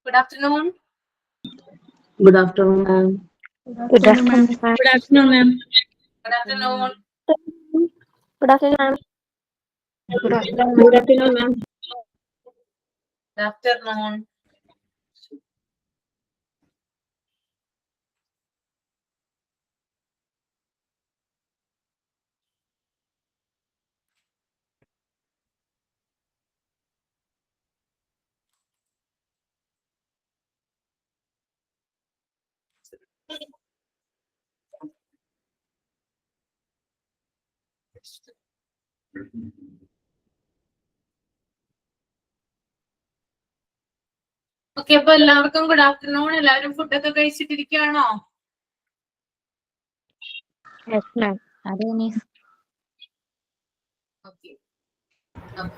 Good afternoon. Good afternoon, ma'am. Good afternoon, ma'am. Good afternoon, ma'am. Good afternoon. Good afternoon, ma'am. Good afternoon, Good afternoon, ma'am. Good afternoon. Okay, അപ്പൊ എല്ലാവർക്കും good afternoon. എല്ലാവരും ഫുഡൊക്കെ കഴിച്ചിട്ടിരിക്കുകയാണോ? Yes, ma'am. Are miss? Okay.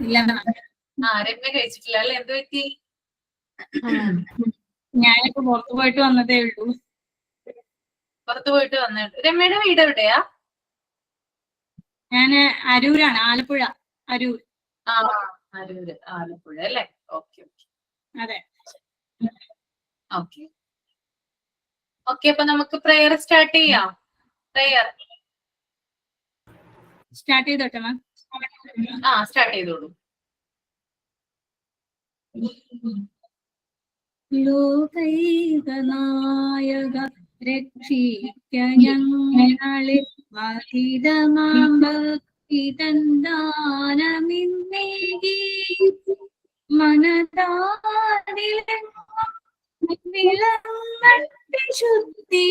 ഇല്ല ma'am. Ramya കഴിച്ചിട്ടില്ല അല്ലെ? എന്ത് പറ്റി? ഞാനിപ്പോ പുറത്തു പോയിട്ട് വന്നതേ ഉള്ളൂ. പുറത്തു പോയിട്ട് വന്നിട്ട്. രമ്യയുടെ വീട് എവിടെയാ? ഞാന് അരൂരാണ്, ആലപ്പുഴ അരൂർ. അരൂര്, ആലപ്പുഴ അല്ലേ? Okay okay. അതെ. ഓക്കെ ഓക്കെ, അപ്പൊ നമുക്ക് പ്രെയർ സ്റ്റാർട്ട് ചെയ്യാം. പ്രെയർ സ്റ്റാർട്ട് ചെയ്തോട്ടെ മാം? സ്റ്റാർട്ട് ചെയ്തോളൂ. ലോകൈകനായക രക്ഷിക്ക ഞങ്ങളെ മഹിതമാം ഭക്തിതന്ദാനമിന്നേകി മനതാരിലെങ്ങും വിളങ്ങട്ടെ ശുദ്ധി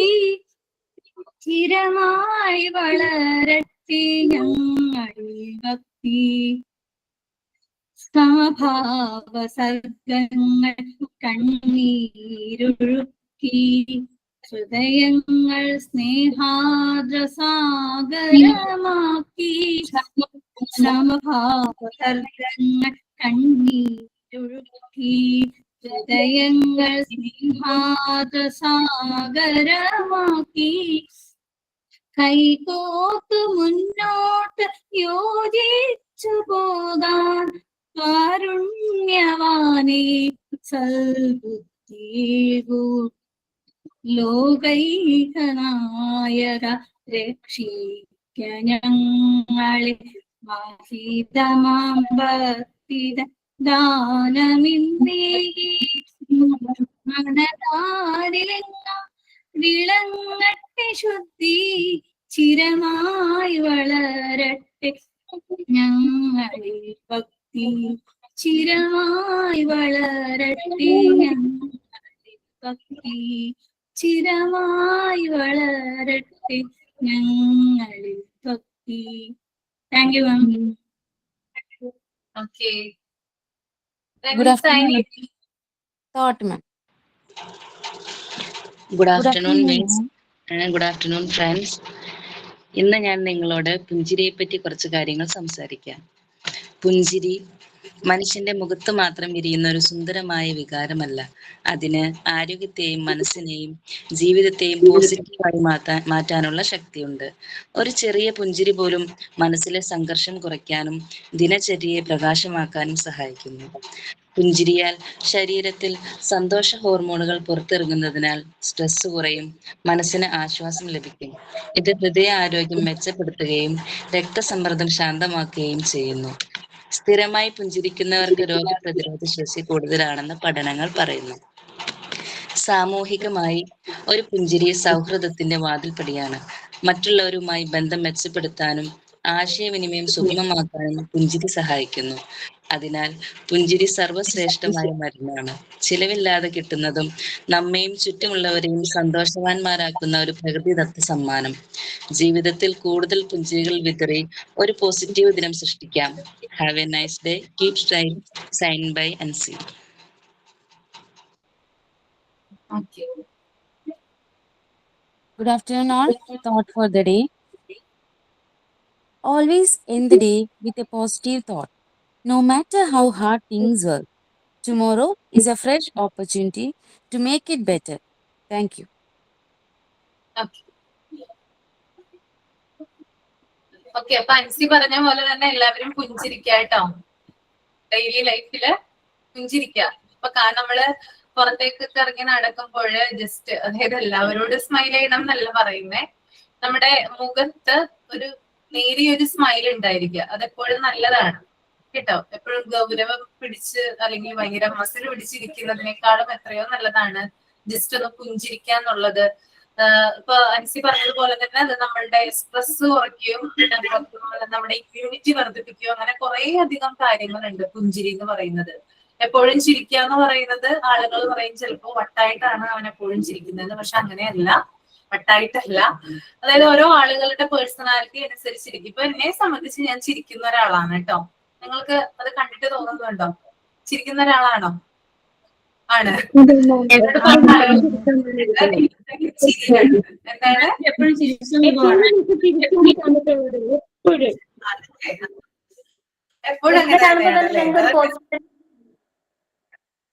ചിരമായി വളരട്ടെ ഞങ്ങളിൽ ഭക്തി സമഭാവ സർഗങ്ങൾ കണ്ണീരൊഴുക്കി ഹൃദയങ്ങൾ സ്നേഹാദ്രസാഗരമാക്കി സമഭാവ സർഗങ്ങൾ കണ്ണീരൊഴുക്കി ഹൃദയങ്ങൾ സ്നേഹാദ്രസാഗരമാക്കി കൈകോർത്തു മുന്നോട്ട് യോജിച്ചു പോകാൻ കാരുണ്യവാനേ സൽബുദ്ധീകൂ ലോകൈകനായക രക്ഷിക്ക ഞങ്ങളെ മഹിതമാം ഭക്തിത ദാനമിന്നേകി മനതാരിലെങ്ങും വിളങ്ങട്ടെ ശുദ്ധി ചിരമായി വളരട്ടെ ഞങ്ങളിൽ ഭക്തി ചിരമായി വളരട്ടെ ഞങ്ങളിൽ ഭക്തി ചിരമായി വളരട്ടെ ഞങ്ങളിൽ ഭക്തി. Thank you ma'am. Okay. Good afternoon. Thought, ma'am. Good afternoon, miss. Good afternoon, friends. ഇന്ന് ഞാൻ നിങ്ങളോട് പുഞ്ചിരിയെ പറ്റി കുറച്ച് കാര്യങ്ങൾ സംസാരിക്കാം. പുഞ്ചിരി മനുഷ്യന്റെ മുഖത്ത് മാത്രം വിരിയുന്ന ഒരു സുന്ദരമായ വികാരമല്ല. അതിന് ആരോഗ്യത്തെയും മനസ്സിനെയും ജീവിതത്തെയും പോസിറ്റീവായി മാറ്റാനുള്ള ശക്തിയുണ്ട്. ഒരു ചെറിയ പുഞ്ചിരി പോലും മനസ്സിലെ സംഘർഷം കുറയ്ക്കാനും ദിനചര്യയെ പ്രകാശമാക്കാനും സഹായിക്കുന്നു. പുഞ്ചിരിയാൽ ശരീരത്തിൽ സന്തോഷ ഹോർമോണുകൾ പുറത്തിറങ്ങുന്നതിനാൽ സ്ട്രെസ് കുറയും, മനസ്സിന് ആശ്വാസം ലഭിക്കും. ഇത് ഹൃദയ ആരോഗ്യം മെച്ചപ്പെടുത്തുകയും രക്തസമ്മർദ്ദം ശാന്തമാക്കുകയും ചെയ്യുന്നു. സ്ഥിരമായി പുഞ്ചിരിക്കുന്നവർക്ക് രോഗപ്രതിരോധ ശേഷി കൂടുതലാണെന്ന് പഠനങ്ങൾ പറയുന്നു. സാമൂഹികമായി ഒരു പുഞ്ചിരി സൗഹൃദത്തിന്റെ വാതിൽപ്പടിയാണ്. മറ്റുള്ളവരുമായി ബന്ധം മെച്ചപ്പെടുത്താനും ആശയവിനിമയം സുഗമമാക്കാനും പുഞ്ചിരി സഹായിക്കുന്നു. അതിനാൽ പുഞ്ചിരി സർവശ്രേഷ്ഠമായ മരുന്നാണ്. ചിലവില്ലാതെ കിട്ടുന്നതും നമ്മെയും ചുറ്റുമുള്ളവരെയും സന്തോഷവാന്മാരാക്കുന്ന ഒരു പ്രകൃതിദത്ത സമ്മാനം. ജീവിതത്തിൽ കൂടുതൽ പുഞ്ചിരികൾ വിതറി ഒരു പോസിറ്റീവ് ദിനം സൃഷ്ടിക്കാം. Have a nice day. Keep smiling. Sign by Ansi. Good afternoon, all. Thought for the day. Always end the day with a positive thought. No matter how hard things were, tomorrow is a fresh opportunity to make it better. Thank you. Okay, അപ്പൊ അൻസി പറഞ്ഞ പോലെ തന്നെ എല്ലാവരും പുഞ്ചിരിക്കുക കേട്ടോ. Daily ലൈഫില് പുഞ്ചിരിക്കുക. അപ്പൊ നമ്മള് പുറത്തേക്കൊക്കെ ഇറങ്ങി നടക്കുമ്പോൾ ജസ്റ്റ് അതായത് എല്ലാവരോടും സ്മൈൽ ചെയ്യണം എന്നല്ല പറയുന്നേ, നമ്മുടെ മുഖത്ത് ഒരു നേരിയൊരു സ്മൈൽ ഉണ്ടായിരിക്കുക, അതെപ്പോഴും നല്ലതാണ് കേട്ടോ. എപ്പോഴും ഗൗരവം പിടിച്ച് അല്ലെങ്കിൽ ഭയങ്കര മസിൽ പിടിച്ചിരിക്കുന്നതിനേക്കാളും എത്രയോ നല്ലതാണ് ജസ്റ്റ് ഒന്ന് പുഞ്ചിരിക്കാന്നുള്ളത്. ഇപ്പൊ അൻസി പറഞ്ഞതുപോലെ തന്നെ അത് നമ്മളുടെ സ്ട്രെസ് കുറയ്ക്കുകയും നമ്മുടെ ഇമ്മ്യൂണിറ്റി വർദ്ധിപ്പിക്കുകയും അങ്ങനെ കുറെ അധികം കാര്യങ്ങളുണ്ട് പുഞ്ചിരി എന്ന് പറയുന്നത്. എപ്പോഴും ചിരിക്കുക എന്ന് പറയുന്നത് ആളുകൾ പറയും ചിലപ്പോ വട്ടായിട്ടാണ് അവൻ എപ്പോഴും ചിരിക്കുന്നത്, പക്ഷെ അങ്ങനെയല്ല, വട്ടായിട്ടല്ല. അതായത് ഓരോ ആളുകളുടെ പേഴ്സണാലിറ്റി അനുസരിച്ചിരിക്കും. ഇപ്പൊ എന്നെ സംബന്ധിച്ച് ഞാൻ ചിരിക്കുന്ന ഒരാളാണ് കേട്ടോ. നിങ്ങൾക്ക് അത് കണ്ടിട്ട് തോന്നുന്നുണ്ടോ? ചിരിക്കുന്ന ഒരാളാണോ? ആണ്. എന്താണ് എപ്പോഴും എപ്പോഴും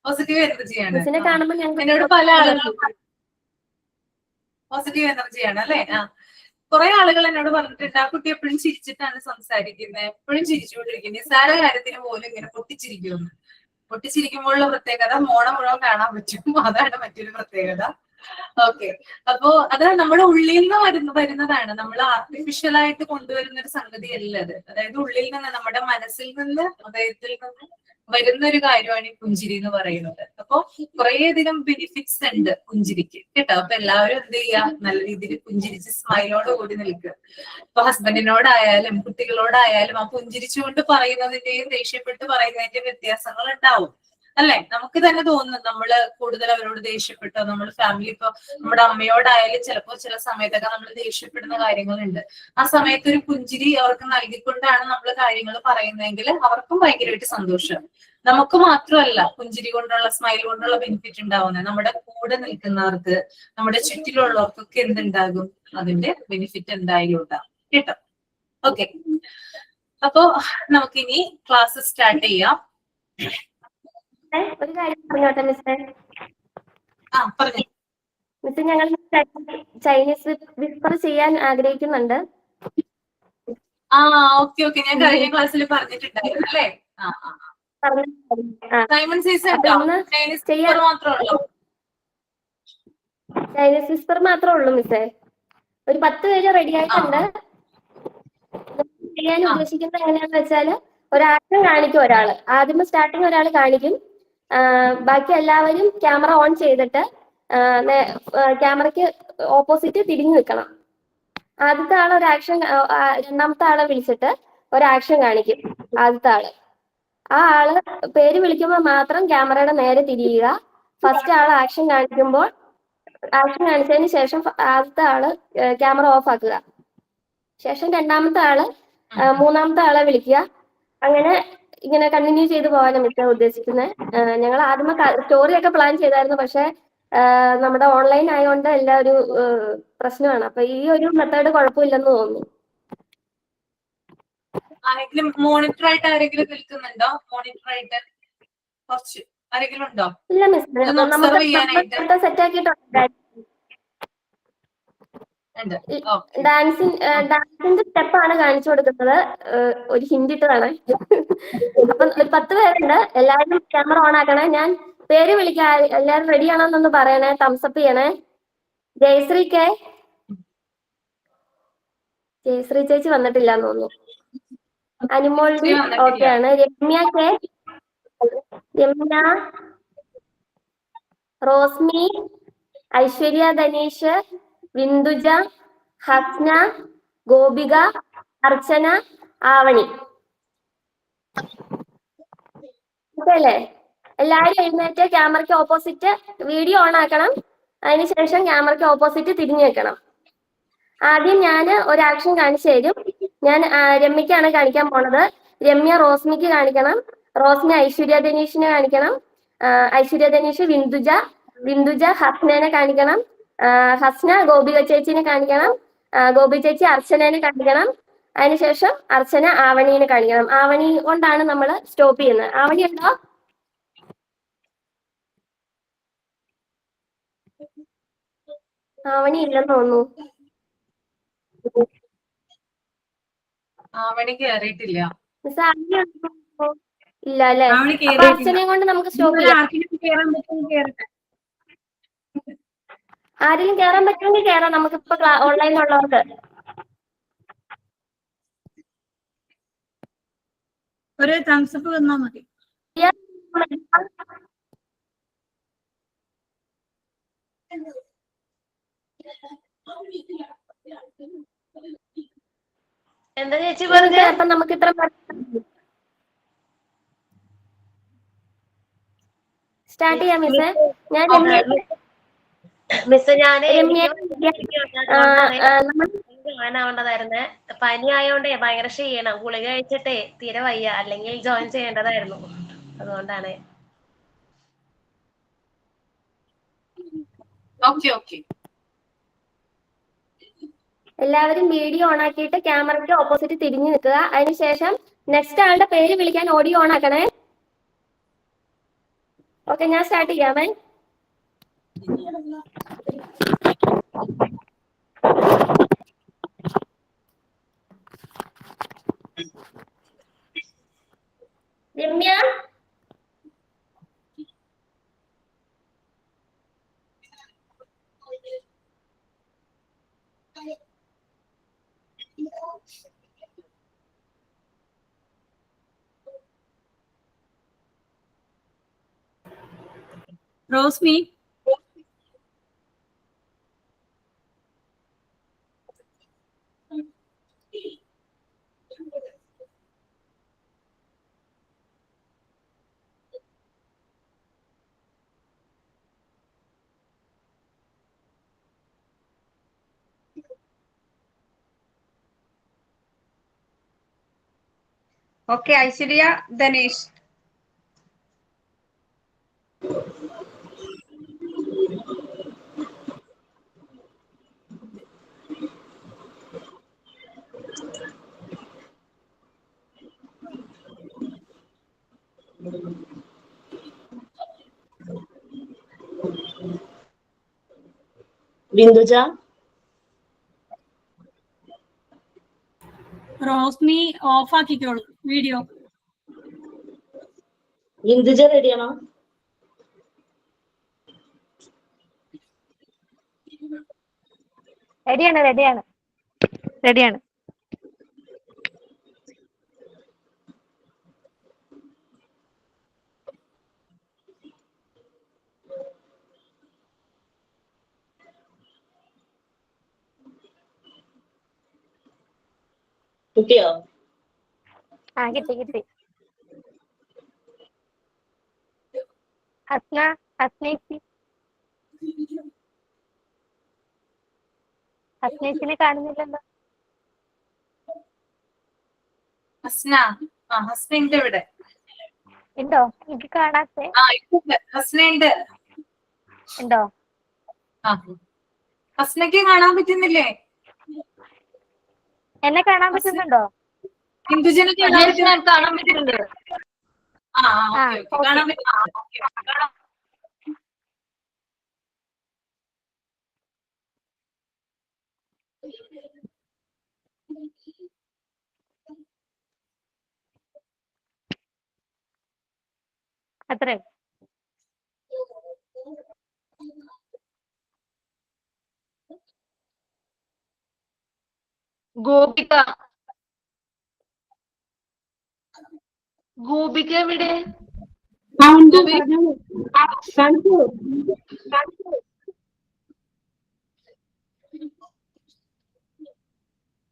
പോസിറ്റീവ് എനർജിയാണ്. എന്നോട് പല ആളുകളും പോസിറ്റീവ് എനർജിയാണ് അല്ലെ. കുറെ ആളുകൾ എന്നോട് പറഞ്ഞിട്ടുണ്ട് ആ കുട്ടി എപ്പോഴും ചിരിച്ചിട്ടാണ് സംസാരിക്കുന്നത്, എപ്പോഴും ചിരിച്ചുകൊണ്ടിരിക്കുന്നത്, നിസ്സാര കാര്യത്തിന് പോലും ഇങ്ങനെ പൊട്ടിച്ചിരിക്കുമെന്ന്. പൊട്ടിച്ചിരിക്കുമ്പോഴുള്ള പ്രത്യേകത മോണ മുഴുവൻ കാണാൻ പറ്റും, അതാണ് മറ്റൊരു പ്രത്യേകത. ഓക്കെ, അപ്പോ അത് നമ്മുടെ ഉള്ളിൽ നിന്ന് വരുന്നതാണ്, നമ്മൾ ആർട്ടിഫിഷ്യൽ ആയിട്ട് കൊണ്ടുവരുന്ന ഒരു സംഗതി അല്ല അത്. അതായത് ഉള്ളിൽ നിന്ന്, നമ്മുടെ മനസ്സിൽ നിന്ന്, ഹൃദയത്തിൽ നിന്ന് വരുന്ന ഒരു കാര്യമാണ് ഈ പുഞ്ചിരി എന്ന് പറയുന്നത്. അപ്പൊ കുറേയധികം ബെനിഫിറ്റ്സ് ഉണ്ട് പുഞ്ചിരിക്ക് കേട്ടോ. അപ്പൊ എല്ലാവരും എന്ത് ചെയ്യാ, നല്ല രീതിയിൽ പുഞ്ചിരിച്ച് സ്മൈലോട് കൂടി നിൽക്കുക. ഇപ്പൊ ഹസ്ബൻഡിനോടായാലും കുട്ടികളോടായാലും ആ പുഞ്ചിരിച്ചുകൊണ്ട് പറയുന്നതിന്റെയും ദേഷ്യപ്പെട്ട് പറയുന്നതിന്റെയും വ്യത്യാസങ്ങൾ ഉണ്ടാവും അല്ലെ. നമുക്ക് തന്നെ തോന്നും നമ്മള് കൂടുതൽ അവരോട് ദേഷ്യപ്പെട്ടോ, നമ്മൾ ഫാമിലി ഇപ്പൊ നമ്മുടെ അമ്മയോടായാലും ചിലപ്പോ ചില സമയത്തൊക്കെ നമ്മൾ ദേഷ്യപ്പെടുന്ന കാര്യങ്ങളുണ്ട്. ആ സമയത്ത് ഒരു പുഞ്ചിരി അവർക്ക് നൽകിക്കൊണ്ടാണ് നമ്മൾ കാര്യങ്ങൾ പറയുന്നതെങ്കിൽ അവർക്കും ഭയങ്കരമായിട്ട് സന്തോഷം. നമുക്ക് മാത്രമല്ല പുഞ്ചിരി കൊണ്ടുള്ള സ്മൈൽ കൊണ്ടുള്ള ബെനിഫിറ്റ് ഉണ്ടാവുന്നത്, നമ്മുടെ കൂടെ നിൽക്കുന്നവർക്ക്, നമ്മുടെ ചുറ്റിലുള്ളവർക്കൊക്കെ എന്തുണ്ടാകും, അതിന്റെ ബെനിഫിറ്റ് എന്തായാലും ഉണ്ടാകും കേട്ടോ. ഓക്കെ, അപ്പോ നമുക്കിനി ക്ലാസ് സ്റ്റാർട്ട് ചെയ്യാം. ഒരു കാര്യം പറഞ്ഞോട്ടെ മിസ്സേ. പറഞ്ഞു മിസ്, ഞങ്ങൾ ചൈനീസ് വിസ്പർ ചെയ്യാൻ ആഗ്രഹിക്കുന്നുണ്ട്. ഓക്കെ ഓക്കെ, ഞാൻ കഴിഞ്ഞ ക്ലാസ്സിൽ പറഞ്ഞിട്ടുണ്ടായിരുന്നു അല്ലേ. ചൈനീസ് വിസ്പർ മാത്രമേ ഉള്ളൂ മിസ്സേ. ഒരു 10 പേര് റെഡി ആയിട്ടുണ്ട്. ചെയ്യാൻ ഉദ്ദേശിക്കുന്നത് എങ്ങനെയാന്ന് വെച്ചാല് ഒരു ആക്ഷൻ കാണിക്കും ഒരാള്. ആദ്യമേ സ്റ്റാർട്ടിങ് ഒരാൾ കാണിക്കും, ബാക്കി എല്ലാവരും ക്യാമറ ഓൺ ചെയ്തിട്ട് ക്യാമറയ്ക്ക് ഓപ്പോസിറ്റ് തിരിഞ്ഞു നിൽക്കണം. ആദ്യത്തെ ആൾ ഒരു ആക്ഷൻ, രണ്ടാമത്തെ ആളെ വിളിച്ചിട്ട് ഒരു ആക്ഷൻ കാണിക്കും ആദ്യത്തെ ആള്. ആ ആള് പേര് വിളിക്കുമ്പോൾ മാത്രം ക്യാമറയുടെ നേരെ തിരിയുക. ഫസ്റ്റ് ആൾ ആക്ഷൻ കാണിക്കുമ്പോൾ ആക്ഷൻ കാണിച്ചതിന് ശേഷം ആദ്യത്തെ ആള് ക്യാമറ ഓഫ് ആക്കുക. ശേഷം രണ്ടാമത്തെ ആള് മൂന്നാമത്തെ ആളെ വിളിക്കുക. അങ്ങനെ ഇങ്ങനെ കണ്ടിന്യൂ ചെയ്ത് പോകാനാണ് മിക്ക ഉദ്ദേശിക്കുന്നത്. ഞങ്ങൾ ആദ്യമേ സ്റ്റോറി ഒക്കെ പ്ലാൻ ചെയ്തായിരുന്നു, പക്ഷെ നമ്മുടെ ഓൺലൈൻ ആയതുകൊണ്ട് എല്ലാം ഒരു പ്രശ്നമാണ്. അപ്പൊ ഈ ഒരു മെത്തേഡ് കുഴപ്പമില്ലെന്ന് തോന്നുന്നു. ആരെങ്കിലും മോണിറ്റർ ആയിട്ട് ആരെങ്കിലും നിൽക്കുന്നുണ്ടോ? മോണിറ്റർ ആയിട്ട് കുറച്ച് ആരെങ്കിലും ഉണ്ടോ? ഇല്ല മിസ്, നമുക്ക് സെറ്റ് ആക്കിയിട്ടുണ്ട്. ഡാൻസിന്റെ സ്റ്റെപ്പാണ് കാണിച്ചു കൊടുക്കുന്നത്. ഒരു ഹിന്ദി ഇട്ടതാണ്. അപ്പം 10 പേരുണ്ട്. എല്ലാവരും ക്യാമറ ഓൺ ആക്കണേ. ഞാൻ പേര് വിളിക്കാം, എല്ലാവരും റെഡി ആണോന്നൊന്ന് പറയണേ, തംസപ്പ് ചെയ്യണേ. ജയശ്രീ കെ, ജയശ്രീ ചേച്ചി വന്നിട്ടില്ല എന്ന് തോന്നുന്നു. അനുമോൾ ഓക്കെ ആണ്. രമ്യ കെ, രമ്യ, റോസ്മി, ഐശ്വര്യ ധനീഷ്, വിന്ദുജ, ഹസ്ന, ഗോപിക, അർച്ചന, ആവണി. അല്ലേ? എല്ലാവരും എഴുന്നേറ്റ് ക്യാമറയ്ക്ക് ഓപ്പോസിറ്റ് വീഡിയോ ഓൺ ആക്കണം. അതിനുശേഷം ക്യാമറയ്ക്ക് ഓപ്പോസിറ്റ് തിരിഞ്ഞു വെക്കണം. ആദ്യം ഞാൻ ഒരു ആക്ഷൻ കാണിച്ചു തരും. ഞാൻ രമ്യക്കാണ് കാണിക്കാൻ പോണത്. രമ്യ റോസ്മിക്ക് കാണിക്കണം. റോസ്മി ഐശ്വര്യ ധനീഷിനെ കാണിക്കണം. ഐശ്വര്യ ധനീഷ് വിന്ദുജ, വിന്ദുജ ഹസ്നനെ കാണിക്കണം. ഹസ്ന ഗോപിക ചേച്ചിനെ കാണിക്കണം. ഗോപി ചേച്ചി അർച്ചനനെ കാണിക്കണം. അതിനുശേഷം അർച്ചന ആവണീനെ കാണിക്കണം. ആവണി കൊണ്ടാണ് നമ്മൾ സ്റ്റോപ്പ് ചെയ്യുന്നത്. ആവണി ഉണ്ടോ? ആവണി ഇല്ലെന്ന് തോന്നുന്നു. ഇല്ല അല്ലേ? അപ്പൊ അർച്ചനയും കൊണ്ട് നമുക്ക് സ്റ്റോപ്പ് ചെയ്യാം. ആരെങ്കിലും കയറാൻ പറ്റുമെങ്കിൽ കയറാം, നമുക്കിപ്പോ ഓൺലൈനിലുള്ളവർക്ക്. ഒരു തംസപ്പ് വന്നാൽ മതി. എന്താ ചേച്ചി പറഞ്ഞ? അപ്പൊ നമുക്ക് ഇത്ര സ്റ്റാർട്ട് ചെയ്യാം മിസ്സേ. ഞാൻ മിസ് ഞാന് രമ്യ ആവേണ്ടതായിരുന്നേ. പനി ആയോണ്ടേ ഭയങ്കര ക്ഷീണം, ഗുളിക കഴിച്ചിട്ടേ തീരെ വയ്യ, അല്ലെങ്കിൽ ജോയിൻ ചെയ്യേണ്ടതായിരുന്നു, അതുകൊണ്ടാണ്. ഓക്കെ. എല്ലാവരും വീഡിയോ ഓൺ ആക്കിയിട്ട് ക്യാമറയ്ക്ക് ഓപ്പോസിറ്റ് തിരിഞ്ഞു നിൽക്കുക. അതിനുശേഷം നെക്സ്റ്റ് ആളുടെ പേര് വിളിക്കാൻ ഓഡിയോ ഓൺ ആക്കണേ. ഓക്കെ, ഞാൻ സ്റ്റാർട്ട് ചെയ്യാമേ. രമ്യ, റോസ്മി, ഓക്കെ. ഐശ്വര്യ ധനേഷ്. ബിന്ദുജ. റോസ്മി ഓഫ് ആക്കിക്കോളൂ വീഡിയോ. ബിന്ദുജ റെഡിയാണോ? റെഡിയാണ്. കിട്ടിയോ? കിട്ടി. ഹസ്നേച്ചിനെ കാണുന്നില്ലല്ലോ. ഹസ്നന്റെ ഇവിടെ ഉണ്ടോ? എനിക്ക് കാണാത്തെ. ഹസ്നുണ്ട്. ഉണ്ടോ? ഹസ്നയ്ക്ക് കാണാൻ പറ്റുന്നില്ലേ? എന്നെ കാണാൻ പറ്റുന്നുണ്ടോ? ഹിന്ദുജനെ കാണാൻ പറ്റുന്നുണ്ട്. കാണാൻ പറ്റും. അത്രേ. ഗോപിക എവിടെ?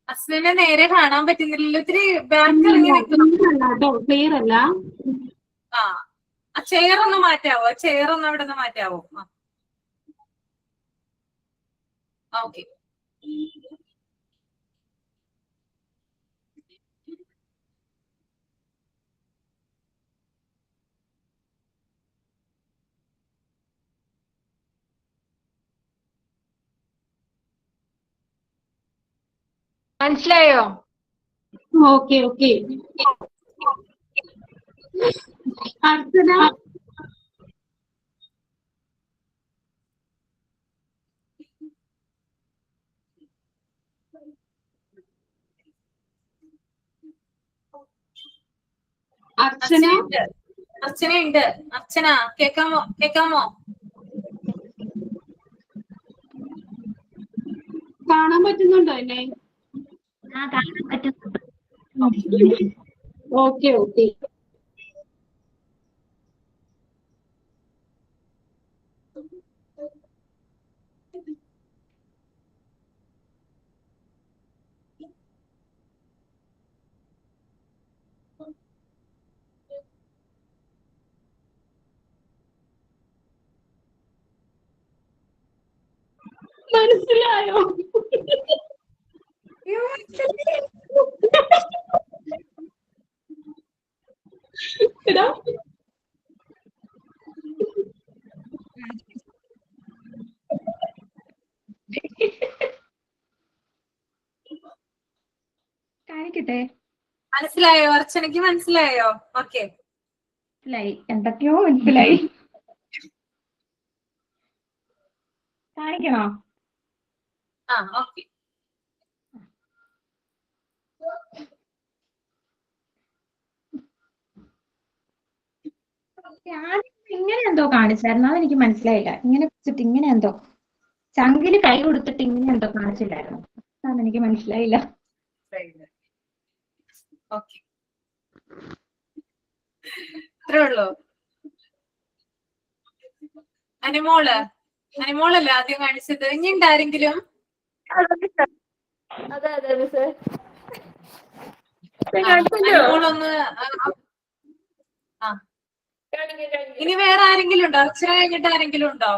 ഹസ്നനെ നേരെ കാണാൻ പറ്റുന്നില്ലല്ലോ. ഇത്തിരി ബാക്ക് ഇറങ്ങി നിൽക്കുന്നു. ക്ലിയർ അല്ല. ചെയർ ഒന്ന് മാറ്റാവോ? ചെയർ ഒന്ന് അവിടെ നിന്ന് മാറ്റാവോ? ഓക്കെ. മനസ്സിലായോ? ഓക്കെ. അർച്ചന. അർച്ചനയുണ്ട്. അർച്ചന കേക്കാമോ? കാണാൻ പറ്റുന്നുണ്ടോ എന്നെ? കാണാൻ പറ്റുന്നുണ്ട്. Okay okay. മനസ്സിലായോ? എടാ കാണിക്കട്ടെ. മനസ്സിലായോ? അർച്ചനയ്ക്ക് മനസ്സിലായോ? ഓക്കെ. മനസ്സിലായി, എന്തൊക്കെയോ മനസ്സിലായി. കാണിക്കണോ? ഓക്കെ. ഇങ്ങനെ എന്തോ കാണിച്ചായിരുന്നു, അതെനിക്ക് മനസ്സിലായില്ല. ഇങ്ങനെ വെച്ചിട്ട് ഇങ്ങനെ എന്തോ ചങ്കില് കൈ കൊടുത്തിട്ട് ഇങ്ങനെ എന്തോ കാണിച്ചില്ലായിരുന്നു, അതെനിക്ക് മനസ്സിലായില്ല. ഓക്കെ, ഇത്രേ ഉള്ളൂ. അനിമോളല്ലേ ആദ്യം കാണിച്ചത്? ഇനി ഉണ്ടാരെങ്കിലും? അതെ അതെ മിസ്. അനിമോളൊന്ന് ഇനി വേറെ ആരെങ്കിലും ഉണ്ടോ? അർച്ചന കഴിഞ്ഞിട്ട് ആരെങ്കിലും ഉണ്ടോ?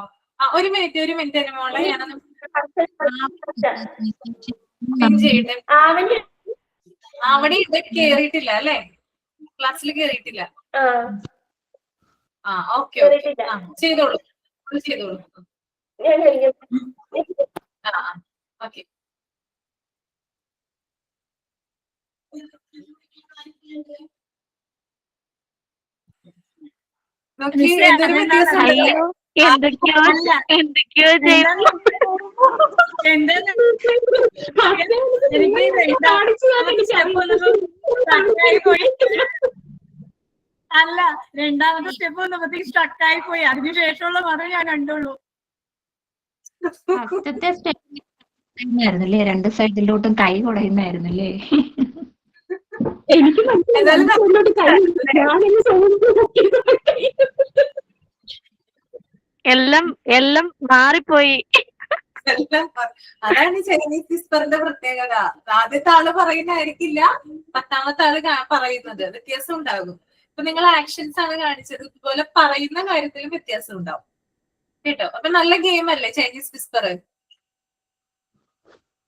ഒരു മിനിറ്റ് അനിമോളെ, ഞാനൊന്ന് പിൻ ചെയ്യട്ടെ. അവിടെ ഇത് കേറിയിട്ടില്ല അല്ലേ? ക്ലാസ്സിൽ കേറിയിട്ടില്ല. Okay okay. ചെയ്തോളൂ. ഓക്കെ. നോക്കി എന്തൊരു വ്യത്യാസം ഉണ്ടല്ലേ? എന്തൊക്കെയോ ചെയ്യുന്നു. അല്ല, രണ്ടാമത്തെ സ്റ്റെപ്പ് വന്നപ്പോഴത്തേക്ക് സ്റ്റക്കായി പോയി. അതിനുശേഷമുള്ള മാത്രമേ ഞാൻ കണ്ടുള്ളൂ. ഫസ്റ്റത്തെ സ്റ്റെപ്പ് ആയിരുന്നല്ലേ, രണ്ട് സൈഡിലോട്ടും കൈ കുടയുന്നായിരുന്നല്ലേ? എനിക്ക് എല്ലാം മാറിപ്പോയി. അതാണ് ചൈനീസ് വിസ്പറിന്റെ പ്രത്യേകത. ആദ്യത്തെ ആള് പറയുന്നതായിരിക്കില്ല 10ാമത്തെ ആള് പറയുന്നത്. വ്യത്യാസം ഉണ്ടാകും. ഇപ്പൊ നിങ്ങൾ ആക്ഷൻസ് ആണ് കാണിച്ചത്, ഇതുപോലെ പറയുന്ന കാര്യത്തിലും വ്യത്യാസം ഉണ്ടാവും കേട്ടോ. അപ്പൊ നല്ല ഗെയിം അല്ലേ Chinese Whisper?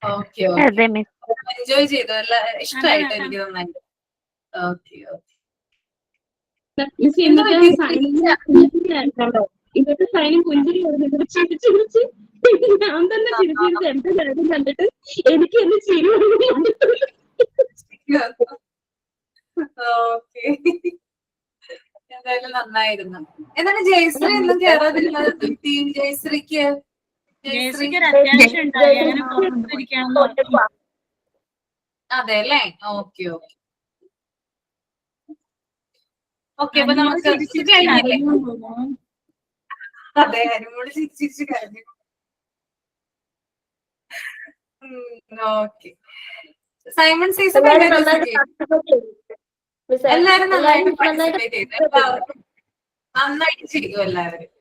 Okay okay. Enjoy ചെയ്തു, അല്ല ഇഷ്ടമായിട്ടോ? എനിക്ക് നന്നായിട്ട്. Okay okay. ഇന്നത്തെ സൈനും പുഞ്ചിരി ചിരിച്ച് ഞാൻ തന്നെ ചിരിച്ചിരുത്ത് എന്റെ കാര്യം കണ്ടിട്ട് എനിക്ക് എന്നെ ചിരി. ഓക്കെ, എന്തായാലും നന്നായിരുന്നു. എന്താണ് ജയശ്രീ ഒന്നും കേറാതിരുന്നത്? ടീം ജയശ്രീക്ക് ഒരു അത്യാവശ്യം ഉണ്ടായി, അങ്ങനെ പുറത്തിരിക്കാന്ന് പറഞ്ഞു. അതെ അല്ലേ? Okay okay okay. അപ്പൊ നമുക്ക് കഴിഞ്ഞില്ലേ? അതെ, അനിമോള് ചിരിച്ചു കരഞ്ഞു. ഓക്കെ. സൈമൺ സീസൺ എല്ലാരും നന്നായിട്ട് പാർട്ടിസിപ്പേറ്റ് ചെയ്തു. എല്ലാവർക്കും നന്നായിട്ട് ചെയ്തു എല്ലാവരും.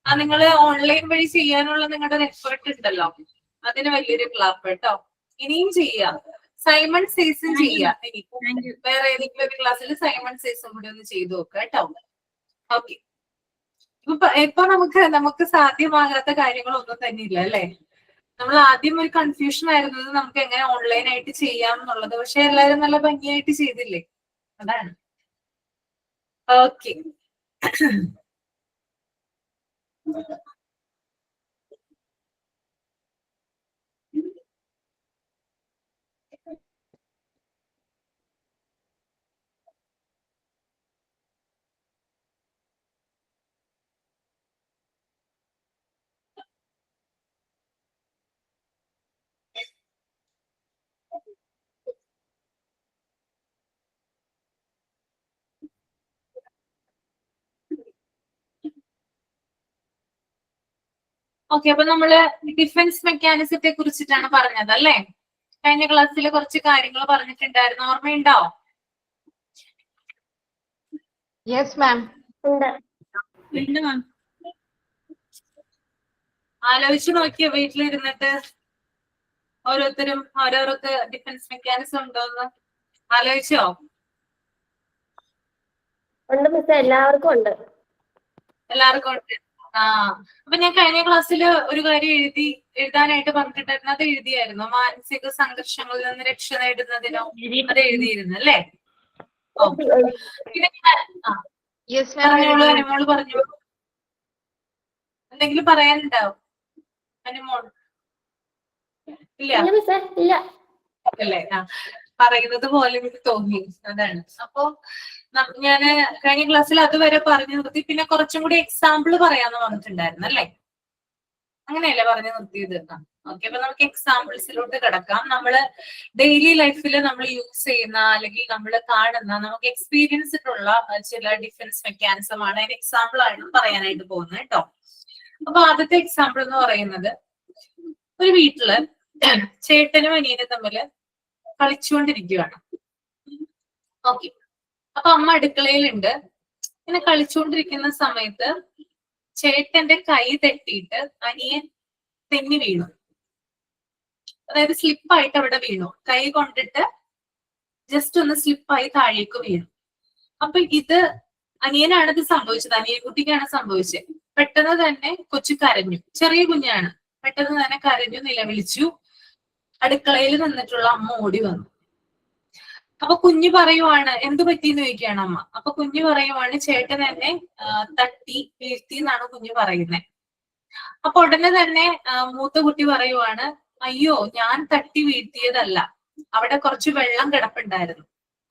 നിങ്ങള് ഓൺലൈൻ വഴി ചെയ്യാനുള്ള നിങ്ങളുടെ എഫേർട്ട് ഉണ്ടല്ലോ, അതിന് വലിയൊരു ക്ലാപ്പ് കേട്ടോ. ഇനിയും ചെയ്യാം. സൈമൺ സീസൺ ചെയ്യാം. ഇനി വേറെ ഏതെങ്കിലും ഒരു ക്ലാസ്സിൽ സൈമൺ സീസൺ കൂടി ഒന്ന് ചെയ്തു നോക്കുക കേട്ടോ. ഓക്കെ. ഇപ്പൊ നമുക്ക് സാധ്യമാകാത്ത കാര്യങ്ങളൊന്നും തന്നെ ഇല്ല അല്ലേ? നമ്മൾ ആദ്യം ഒരു കൺഫ്യൂഷൻ ആയിരുന്നത് നമുക്ക് എങ്ങനെ ഓൺലൈൻ ആയിട്ട് ചെയ്യാം എന്നുള്ളത്. പക്ഷെ എല്ലാവരും നല്ല ഭംഗിയായിട്ട് ചെയ്തില്ലേ? അതാണ്. ഓക്കെ. ഓക്കെ, അപ്പൊ നമ്മള് ഡിഫൻസ് മെക്കാനിസത്തെ കുറിച്ചിട്ടാണ് പറഞ്ഞത് അല്ലേ? കഴിഞ്ഞ ക്ലാസ്സിൽ കുറച്ച് കാര്യങ്ങൾ പറഞ്ഞിട്ടുണ്ടായിരുന്നു, ഓർമ്മയുണ്ടോ? Yes ma'am. ഉണ്ട്. ഉണ്ട് മാം. ആലോചിച്ച് നോക്കിയോ വീട്ടിലിരുന്നിട്ട് ഓരോരുത്തരും ഓരോരോർക്ക് ഡിഫൻസ് മെക്കാനിസം ഉണ്ടോന്ന് ആലോചിച്ചോ? ഉണ്ട് മിസ്, എല്ലാവർക്കും ഉണ്ട്. എല്ലാവർക്കും ഉണ്ട്. അപ്പൊ ഞാൻ കഴിഞ്ഞ ക്ലാസ്സിൽ ഒരു കാര്യം എഴുതാനായിട്ട് പറഞ്ഞിട്ടുണ്ടായിരുന്നു, അത് എഴുതിയായിരുന്നു. മാനസിക സംഘർഷങ്ങളിൽ നിന്ന് രക്ഷ നേടുന്നതിനോ അത് എഴുതിയിരുന്നു അല്ലേ? പിന്നെ യെസ് പറഞ്ഞോളൂ മാം. അനുമോള് പറഞ്ഞോളൂ. എന്തെങ്കിലും പറയാനുണ്ടാവും അനുമോൾ? ഇല്ല ഇല്ല മിസ്സേ, ഇല്ല. അല്ലേ? പറയുന്നത് പോലെ എനിക്ക് തോന്നി, അതാണ്. അപ്പൊ ഞാന് കഴിഞ്ഞ ക്ലാസ്സിൽ അതുവരെ പറഞ്ഞു നിർത്തി. പിന്നെ കുറച്ചും കൂടി എക്സാമ്പിൾ പറയാന്ന് പറഞ്ഞിട്ടുണ്ടായിരുന്നു അല്ലേ? അങ്ങനെയല്ലേ പറഞ്ഞു നിർത്തിയത്? ഓക്കെ, അപ്പൊ നമുക്ക് എക്സാമ്പിൾസിലോട്ട് കിടക്കാം. നമ്മള് ഡെയിലി ലൈഫിൽ നമ്മൾ യൂസ് ചെയ്യുന്ന അല്ലെങ്കിൽ നമ്മൾ കാണുന്ന നമുക്ക് എക്സ്പീരിയൻസ്ഡ് ഉള്ള ചില ഡിഫൻസ് മെക്കാനിസം ആണ് അതിന് എക്സാമ്പിൾ ആയിട്ട് പറയാനായിട്ട് പോകുന്നത് കേട്ടോ. അപ്പൊ ആദ്യത്തെ എക്സാമ്പിൾ എന്ന് പറയുന്നത്, ഒരു വീട്ടില് ചേട്ടനും അനിയനും തമ്മില് കളിച്ചുകൊണ്ടിരിക്കുകയാണ്. ഓക്കെ, അപ്പൊ അമ്മ അടുക്കളയിലുണ്ട്. ഇങ്ങനെ കളിച്ചുകൊണ്ടിരിക്കുന്ന സമയത്ത് ചേട്ടന്റെ കൈ തട്ടിയിട്ട് അനിയൻ തെന്നി വീണു. അതായത് സ്ലിപ്പായിട്ട് അവിടെ വീണു. കൈ കൊണ്ടിട്ട് ജസ്റ്റ് ഒന്ന് സ്ലിപ്പായി താഴേക്ക് വീണു. അപ്പൊ ഇത് അനിയനാണ് ഇത് സംഭവിച്ചത്, അനിയൻകുട്ടിക്കാണ് സംഭവിച്ചത്. പെട്ടെന്ന് തന്നെ കൊച്ചു കരഞ്ഞു. ചെറിയ കുഞ്ഞാണ്. പെട്ടെന്ന് തന്നെ കരഞ്ഞു, നിലവിളിച്ചു. അടുക്കളയിൽ നിന്നിട്ടുള്ള അമ്മ ഓടി വന്നു. അപ്പൊ കുഞ്ഞു പറയുവാണ്, എന്ത് പറ്റിയെന്ന് ചോദിക്കുകയാണ് അമ്മ. അപ്പൊ കുഞ്ഞു പറയുവാണ്, ചേട്ടൻ എന്നെ തട്ടി വീഴ്ത്തി എന്നാണ് കുഞ്ഞു പറയുന്നത്. അപ്പൊ ഉടനെ തന്നെ മൂത്ത കുട്ടി പറയുവാണ്, അയ്യോ ഞാൻ തട്ടി വീഴ്ത്തിയതല്ല, അവിടെ കുറച്ച് വെള്ളം കിടപ്പുണ്ടായിരുന്നു,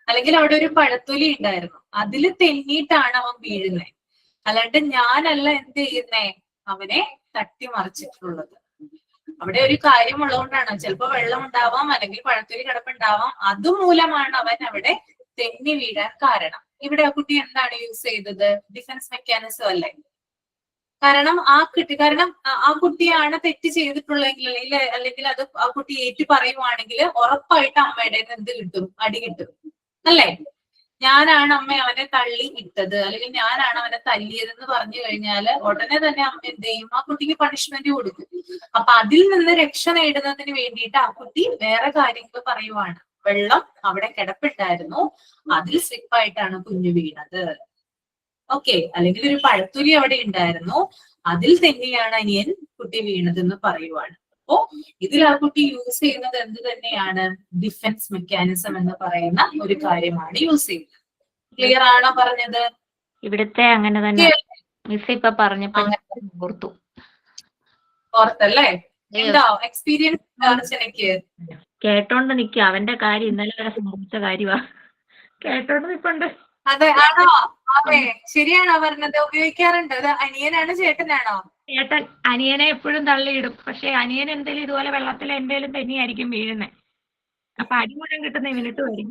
അല്ലെങ്കിൽ അവിടെ ഒരു പഴത്തൊലി ഉണ്ടായിരുന്നു, അതില് തെന്നിയിട്ടാണ് അവൻ വീഴുന്നത്, അല്ലാണ്ട് ഞാനല്ല എന്ത് ചെയ്യുന്നേ അവനെ തട്ടി മറിച്ചിട്ടുള്ളത്. അവിടെ ഒരു കാര്യം ഉള്ളതുകൊണ്ടാണ്, ചിലപ്പോ വെള്ളം ഉണ്ടാവാം അല്ലെങ്കിൽ പഴത്തൊലി കിടപ്പുണ്ടാവാം, അതുമൂലമാണ് അവൻ അവിടെ തെന്നി വീഴാൻ കാരണം. ഇവിടെ ആ കുട്ടി എന്താണ് യൂസ് ചെയ്തത്? ഡിഫൻസ് മെക്കാനിസം അല്ലേ? കാരണം ആ കുട്ടിയാണ് തെറ്റ് ചെയ്തിട്ടുള്ളെങ്കിൽ അല്ലെങ്കിൽ അത് ആ കുട്ടി ഏറ്റു പറയുവാണെങ്കിൽ ഉറപ്പായിട്ട് അമ്മയുടെ എന്ത് കിട്ടും? അടി കിട്ടും അല്ലേ? ഞാനാണ് അമ്മ അവനെ തള്ളി ഇട്ടത് അല്ലെങ്കിൽ ഞാനാണ് അവനെ തല്ലിയതെന്ന് പറഞ്ഞു കഴിഞ്ഞാല് ഉടനെ തന്നെ അമ്മ എന്ത് ചെയ്യും? ആ കുട്ടിക്ക് പണിഷ്മെന്റ് കൊടുക്കും. അപ്പൊ അതിൽ നിന്ന് രക്ഷ നേടുന്നതിന് വേണ്ടിയിട്ട് ആ കുട്ടി വേറെ കാര്യങ്ങൾ പറയുവാണ്. വെള്ളം അവിടെ കിടപ്പുണ്ടായിരുന്നു, അതിൽ സ്ലിപ്പായിട്ടാണ് കുഞ്ഞു വീണത്. ഓക്കെ, അല്ലെങ്കിൽ ഒരു പഴത്തൊലി അവിടെ ഉണ്ടായിരുന്നു, അതിൽ തന്നെയാണ് അനിയൻ കുട്ടി വീണതെന്ന് പറയുവാണ്. അപ്പോ ഇതിൽ ആ കുട്ടി യൂസ് ചെയ്യുന്നത് എന്ത് തന്നെയാണ്? ഡിഫൻസ് മെക്കാനിസം എന്ന് പറയുന്ന ഒരു കാര്യമാണ് യൂസ് ചെയ്യുന്നത്. ക്ലിയർ ആണോ പറഞ്ഞത്? ഇവിടുത്തെ അങ്ങനെ തന്നെ മിസ് ഇപ്പൊ പറഞ്ഞപ്പോ ഓർത്തല്ലേ? ഉണ്ടോ എക്സ്പീരിയൻസ് അർച്ചനയ്ക്ക്? കേട്ടോണ്ട് നിക്കുക. അവന്റെ കാര്യം ഇന്നലെ വരെ സംഭവിച്ച കാര്യമാ. കേട്ടോണ്ട് നിൽപ്പുണ്ട്. അതെ, ആണോ? അതെ, ശരിയാണോ പറഞ്ഞത്? ഉപയോഗിക്കാറുണ്ട്. അത് അനിയനാണോ ചേട്ടനാണോ? ചേട്ടൻ അനിയനെ എപ്പോഴും തള്ളിയിടും. പക്ഷെ അനിയൻ എന്തെങ്കിലും ഇതുപോലെ വെള്ളത്തിൽ എന്തേലും തന്നെയായിരിക്കും വീഴുന്നത്. അപ്പൊ അടി മുഴുവൻ കിട്ടുന്ന ഇവനിട്ട് വരും.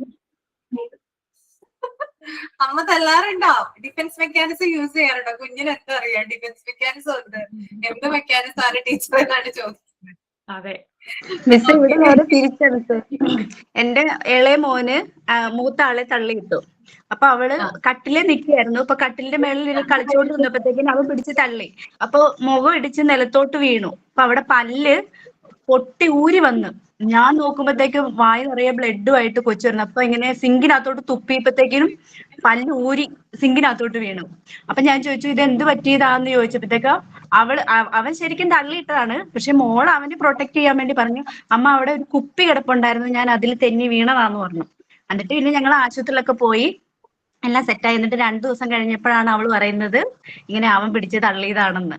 അമ്മ തല്ലാറുണ്ടോ? ഡിഫൻസ് മെക്കാനിസം യൂസ് ചെയ്യാറുണ്ടോ? കുഞ്ഞിന് എന്താ അറിയാം? ഡിഫൻസ് മെക്കാനിസം ഉണ്ട്. എന്ത് മെക്കാനിസം ആണ് ടീച്ചർ എന്നാണ് ചോദിച്ചത്. അതെ മിസ് ഇവിടെ നേരെ തിരിച്ചാ മിസ്. എന്റെ ഇളയ മോന് മൂത്ത ആളെ തള്ളിയിട്ടു. അപ്പൊ അവള് കട്ടിലെ നിൽക്കുകയായിരുന്നു. അപ്പൊ കട്ടിലിന്റെ മേളിൽ കളിച്ചോണ്ട് നിന്നപ്പോഴത്തേക്കിനും അവൻ പിടിച്ച് തള്ളി. അപ്പൊ മുഖം ഇടിച്ച് നിലത്തോട്ട് വീണു. അപ്പൊ അവിടെ പല്ല് പൊട്ടി ഊരി വന്നു. ഞാൻ നോക്കുമ്പോഴത്തേക്കും വായ നിറയെ ബ്ലഡുമായിട്ട് കൊച്ചു വരുന്നു. അപ്പൊ ഇങ്ങനെ സിങ്കിനകത്തോട്ട് തുപ്പിയപ്പോഴത്തേക്കിനും പല്ല് ഊരി സിങ്കിനകത്തോട്ട് വീണു. അപ്പൊ ഞാൻ ചോദിച്ചു, ഇത് എന്ത് പറ്റിയതാന്ന് ചോദിച്ചപ്പോഴത്തേക്ക് അവൻ ശരിക്കും തള്ളിയിട്ടതാണ്. പക്ഷെ മോൾ അവന് പ്രൊട്ടക്ട് ചെയ്യാൻ വേണ്ടി പറഞ്ഞു, അമ്മ അവിടെ ഒരു കുപ്പി കിടപ്പുണ്ടായിരുന്നു, ഞാൻ അതിൽ തെന്നി വീണതാന്ന് പറഞ്ഞു. എന്നിട്ട് പിന്നെ ഞങ്ങൾ ആശുപത്രിയിലൊക്കെ പോയി എല്ലാം സെറ്റായി. എന്നിട്ട് 2 ദിവസം കഴിഞ്ഞപ്പോഴാണ് അവൾ പറയുന്നത് ഇങ്ങനെ അവൻ പിടിച്ച് തള്ളിയതാണെന്ന്.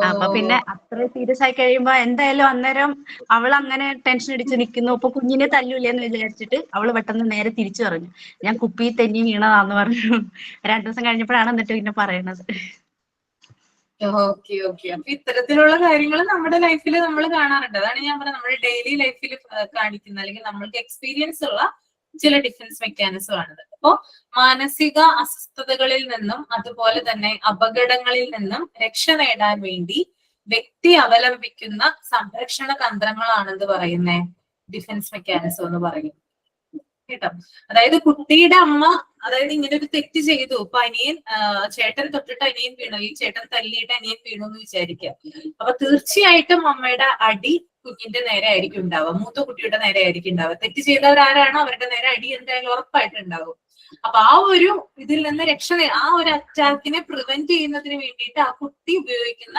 അപ്പൊ പിന്നെ അത്ര സീരിയസ് ആയി കഴിയുമ്പോ എന്തായാലും അന്നേരം അവൾ അങ്ങനെ ടെൻഷൻ അടിച്ച് നിൽക്കുന്നു. അപ്പൊ കുഞ്ഞിനെ തല്ലൂലെന്ന് വിചാരിച്ചിട്ട് അവള് പെട്ടെന്ന് നേരെ തിരിച്ചു പറഞ്ഞു, ഞാൻ കുപ്പി തെന്നി വീണതാന്ന് പറഞ്ഞു. 2 ദിവസം കഴിഞ്ഞപ്പോഴാണ് എന്നിട്ട് പിന്നെ പറയണത്. ഓക്കെ ഓക്കെ, അപ്പൊ ഇത്തരത്തിലുള്ള കാര്യങ്ങൾ നമ്മുടെ ലൈഫിൽ നമ്മൾ കാണാറുണ്ട്. അതാണ് ഞാൻ പറഞ്ഞത്, നമ്മുടെ ഡെയിലി ലൈഫിൽ കാണിക്കുന്ന അല്ലെങ്കിൽ നമ്മൾക്ക് എക്സ്പീരിയൻസ് ഉള്ള ചില ഡിഫൻസ് മെക്കാനിസം ആണിത്. അപ്പോ മാനസിക അസ്വസ്ഥതകളിൽ നിന്നും അതുപോലെ തന്നെ അപകടങ്ങളിൽ നിന്നും രക്ഷ നേടാൻ വേണ്ടി വ്യക്തി അവലംബിക്കുന്ന സംരക്ഷണ തന്ത്രങ്ങളാണെന്ന് പറയുന്നത് ഡിഫൻസ് മെക്കാനിസം എന്ന് പറയും കേട്ടോ. അതായത് കുട്ടിയുടെ അമ്മ അതായത് ഇങ്ങനെ ഒരു തെറ്റ് ചെയ്തു, ഇപ്പൊ അനിയൻ ചേട്ടൻ തൊട്ടിട്ട് അനിയൻ വീണു, ഈ ചേട്ടൻ തല്ലിയിട്ട് അനിയൻ വീണു എന്ന് വിചാരിക്കുക. അപ്പൊ തീർച്ചയായിട്ടും അമ്മയുടെ അടി കുഞ്ഞിന്റെ നേരെ ആയിരിക്കും ഉണ്ടാവുക, മൂത്ത കുട്ടിയുടെ നേരെ ആയിരിക്കും ഉണ്ടാവുക. തെറ്റ് ചെയ്തവരാരാണോ അവരുടെ നേരെ അടി എന്തായാലും ഉറപ്പായിട്ടുണ്ടാവും. അപ്പൊ ആ ഒരു ഇതിൽ നിന്ന് ആ ഒരു അറ്റാക്കിനെ പ്രിവെന്റ് ചെയ്യുന്നതിന് വേണ്ടിയിട്ട് ആ കുട്ടി ഉപയോഗിക്കുന്ന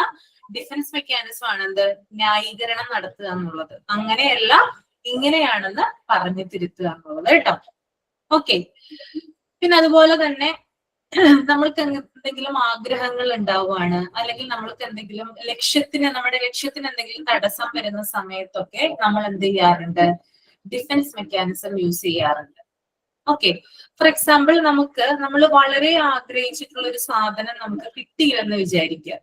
ഡിഫൻസ് മെക്കാനിസം ആണ് എന്ത്, ന്യായീകരണം നടത്തുക എന്നുള്ളത്. അങ്ങനെയല്ല ഇങ്ങനെയാണെന്ന് പറഞ്ഞു തിരുത്തുക എന്നുള്ളത് കേട്ടോ. ഓക്കെ, പിന്നെ അതുപോലെ തന്നെ നമ്മൾക്ക് എന്തെങ്കിലും ആഗ്രഹങ്ങൾ ഉണ്ടാവുകയാണ്, അല്ലെങ്കിൽ നമ്മൾക്ക് എന്തെങ്കിലും നമ്മുടെ ലക്ഷ്യത്തിന് എന്തെങ്കിലും തടസ്സം വരുന്ന സമയത്തൊക്കെ നമ്മൾ എന്ത് ചെയ്യാറുണ്ട്, ഡിഫൻസ് മെക്കാനിസം യൂസ് ചെയ്യാറുണ്ട്. ഓക്കെ, ഫോർ എക്സാമ്പിൾ നമ്മൾ വളരെ ആഗ്രഹിച്ചിട്ടുള്ള ഒരു സാധനം നമുക്ക് കിട്ടിയില്ലെന്ന് വിചാരിക്കുക.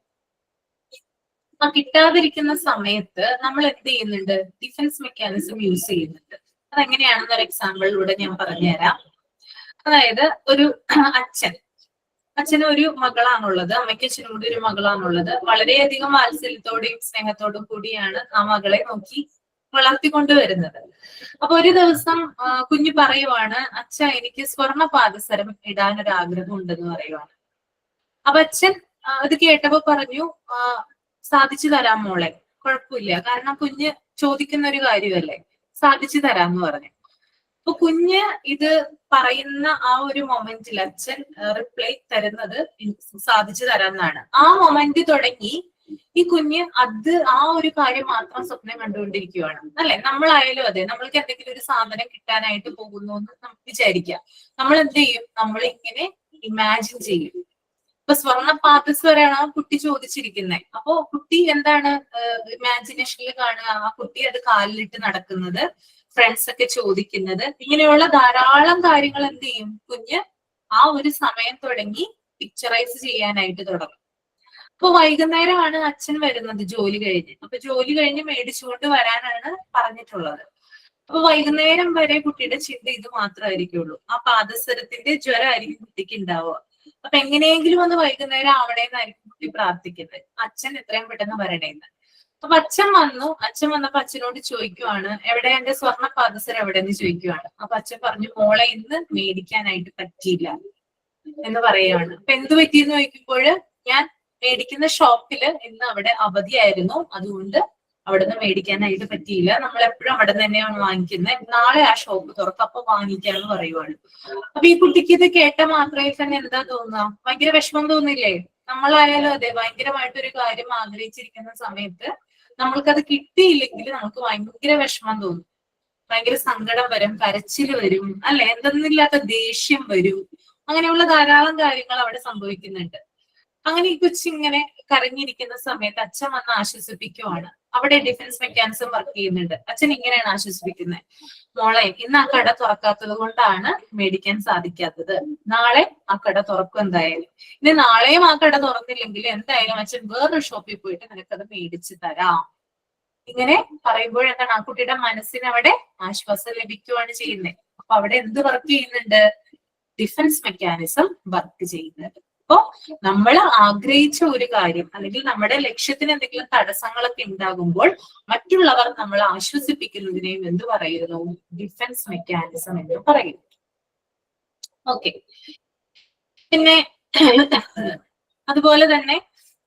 ആ കിട്ടാതിരിക്കുന്ന സമയത്ത് നമ്മൾ എന്ത് ചെയ്യുന്നുണ്ട്, ഡിഫൻസ് മെക്കാനിസം യൂസ് ചെയ്യുന്നുണ്ട്. അതെങ്ങനെയാണെന്ന് ഒരു എക്സാമ്പിളിലൂടെ ഞാൻ പറഞ്ഞുതരാം. അതായത് ഒരു അച്ഛന് ഒരു മകളാണുള്ളത്, അമ്മയ്ക്ക് അച്ഛനും കൂടി ഒരു മകളാണുള്ളത്. വളരെയധികം വാത്സല്യത്തോടെയും സ്നേഹത്തോടും കൂടിയാണ് ആ മകളെ നോക്കി വളർത്തിക്കൊണ്ടുവരുന്നത്. അപ്പൊ ഒരു ദിവസം കുഞ്ഞ് പറയുവാണ്, അച്ഛ എനിക്ക് സ്വർണ്ണ പാദസരം ഇടാനൊരു ആഗ്രഹം ഉണ്ടെന്ന് പറയുവാണ്. അപ്പൊ അച്ഛൻ ഇത് കേട്ടപ്പോ പറഞ്ഞു, സാധിച്ചു തരാം മോളെ, കുഴപ്പമില്ല, കാരണം കുഞ്ഞ് ചോദിക്കുന്ന ഒരു കാര്യമല്ലേ, സാധിച്ചു തരാന്ന് പറഞ്ഞു. അപ്പൊ കുഞ്ഞ് ഇത് പറയുന്ന ആ ഒരു മൊമെന്റിൽ അച്ഛൻ റിപ്ലൈ തരുന്നത് സാധിച്ചു തരാമെന്നാണ്. ആ മൊമെന്റ് തുടങ്ങി ഈ കുഞ്ഞ് ആ ഒരു കാര്യം മാത്രം സ്വപ്നം കണ്ടുകൊണ്ടിരിക്കുകയാണ്, അല്ലെ? നമ്മളായാലും അതെ, നമ്മൾക്ക് എന്തെങ്കിലും ഒരു സാധനം കിട്ടാനായിട്ട് പോകുന്നു എന്ന് നമുക്ക് വിചാരിക്കാം. നമ്മൾ എന്ത് ചെയ്യും, നമ്മൾ ഇങ്ങനെ ഇമാജിൻ ചെയ്യും. ഇപ്പൊ സ്വർണ്ണ പാദസരമാണ് ആ കുട്ടി ചോദിച്ചിരിക്കുന്നത്. അപ്പോ കുട്ടി എന്താണ് ഇമാജിനേഷനിൽ കാണുക, ആ കുട്ടി അത് കാലിലിട്ട് നടക്കുന്നത്, ഫ്രണ്ട്സ് ഒക്കെ ചോദിക്കുന്നത്, ഇങ്ങനെയുള്ള ധാരാളം കാര്യങ്ങൾ എന്ത് ചെയ്യും, കുഞ്ഞ് ആ ഒരു സമയം തുടങ്ങി പിക്ചറൈസ് ചെയ്യാനായിട്ട് തുടങ്ങും. അപ്പൊ വൈകുന്നേരമാണ് അച്ഛൻ വരുന്നത് ജോലി കഴിഞ്ഞ്. അപ്പൊ ജോലി കഴിഞ്ഞ് മേടിച്ചുകൊണ്ട് വരാനാണ് പറഞ്ഞിട്ടുള്ളത്. അപ്പൊ വൈകുന്നേരം വരെ കുട്ടിയുടെ ചിന്ത ഇത് മാത്രമായിരിക്കുള്ളൂ, ആ പാദസരത്തിന്റെ ജ്വരമായിരിക്കും കുട്ടിക്ക് ഉണ്ടാവുക. അപ്പൊ എങ്ങനെയെങ്കിലും ഒന്ന് വൈകുന്നേരം ആവണേന്നായിരിക്കും കുട്ടി പ്രാർത്ഥിക്കുന്നത്, അച്ഛൻ എത്രയും പെട്ടെന്ന് വരണേന്ന്. അപ്പൊ അച്ഛൻ വന്നപ്പോ അച്ഛനോട് ചോദിക്കുവാണ്, എവിടെ എന്റെ സ്വർണ്ണ പാദസരം എവിടെയെന്ന് ചോദിക്കുവാണ്. അപ്പൊ അച്ഛൻ പറഞ്ഞു, മോളെ ഇന്ന് മേടിക്കാനായിട്ട് പറ്റിയില്ല എന്ന് പറയുകയാണ്. അപ്പൊ എന്ത് പറ്റിയെന്ന് ചോദിക്കുമ്പോൾ, ഞാൻ മേടിക്കുന്ന ഷോപ്പില് ഇന്ന് അവിടെ അവധിയായിരുന്നു, അതുകൊണ്ട് അവിടെ നിന്ന് മേടിക്കാനായിട്ട് പറ്റിയില്ല, നമ്മൾ എപ്പോഴും അവിടെ നിന്ന് തന്നെയാണ് വാങ്ങിക്കുന്നത്, നാളെ ആ ഷോപ്പ് തുറക്കും, അപ്പൊ വാങ്ങിക്കാന്ന് പറയുവാണ്. അപ്പൊ ഈ കുട്ടിക്ക് ഇത് കേട്ട മാത്രമേ തന്നെ എന്താ തോന്നുക, ഭയങ്കര വിഷമം തോന്നില്ലേ? നമ്മളായാലും അതെ, ഭയങ്കരമായിട്ടൊരു കാര്യം ആഗ്രഹിച്ചിരിക്കുന്ന സമയത്ത് നമ്മൾക്കത് കിട്ടിയില്ലെങ്കിൽ നമുക്ക് ഭയങ്കര വിഷമം തോന്നും, ഭയങ്കര സങ്കടം വരും, കരച്ചിൽ വരും, അല്ലെ? എന്തെന്നില്ലാത്ത ദേഷ്യം വരും. അങ്ങനെയുള്ള ധാരാളം കാര്യങ്ങൾ അവിടെ സംഭവിക്കുന്നുണ്ട്. അങ്ങനെ ഈ കൊച്ചിങ്ങനെ കരഞ്ഞിരിക്കുന്ന സമയത്ത് അച്ഛൻ വന്ന് ആശ്വസിപ്പിക്കുവാണ്. അവിടെ ഡിഫൻസ് മെക്കാനിസം വർക്ക് ചെയ്യുന്നുണ്ട്. അച്ഛൻ ഇങ്ങനെയാണ് ആശ്വസിപ്പിക്കുന്നത്, മോളെ ഇന്ന് ആ കട തുറക്കാത്തത് കൊണ്ടാണ് മേടിക്കാൻ സാധിക്കാത്തത്, നാളെ ആ കട തുറക്കും എന്തായാലും, ഇനി നാളെയും ആ കട തുറന്നില്ലെങ്കിൽ എന്തായാലും അച്ഛൻ വേറൊരു ഷോപ്പിൽ പോയിട്ട് നിനക്കത് മേടിച്ചു തരാം. ഇങ്ങനെ പറയുമ്പോഴെന്താണ്, ആ കുട്ടിയുടെ മനസ്സിന് അവിടെ ആശ്വാസം ലഭിക്കുകയാണ് ചെയ്യുന്നത്. അപ്പൊ അവിടെ എന്ത് വർക്ക് ചെയ്യുന്നുണ്ട്, ഡിഫൻസ് മെക്കാനിസം വർക്ക് ചെയ്യുന്നുണ്ട്. അപ്പോ നമ്മൾ ആഗ്രഹിച്ച ഒരു കാര്യം അല്ലെങ്കിൽ നമ്മുടെ ലക്ഷ്യത്തിന് എന്തെങ്കിലും തടസ്സങ്ങളൊക്കെ ഉണ്ടാകുമ്പോൾ മറ്റുള്ളവർ നമ്മൾ ആശ്വസിപ്പിക്കുന്നതിനെയും എന്ത് പറയുന്നു, ഡിഫൻസ് മെക്കാനിസം എന്ന് പറയുന്നു. ഓക്കെ, പിന്നെ അതുപോലെ തന്നെ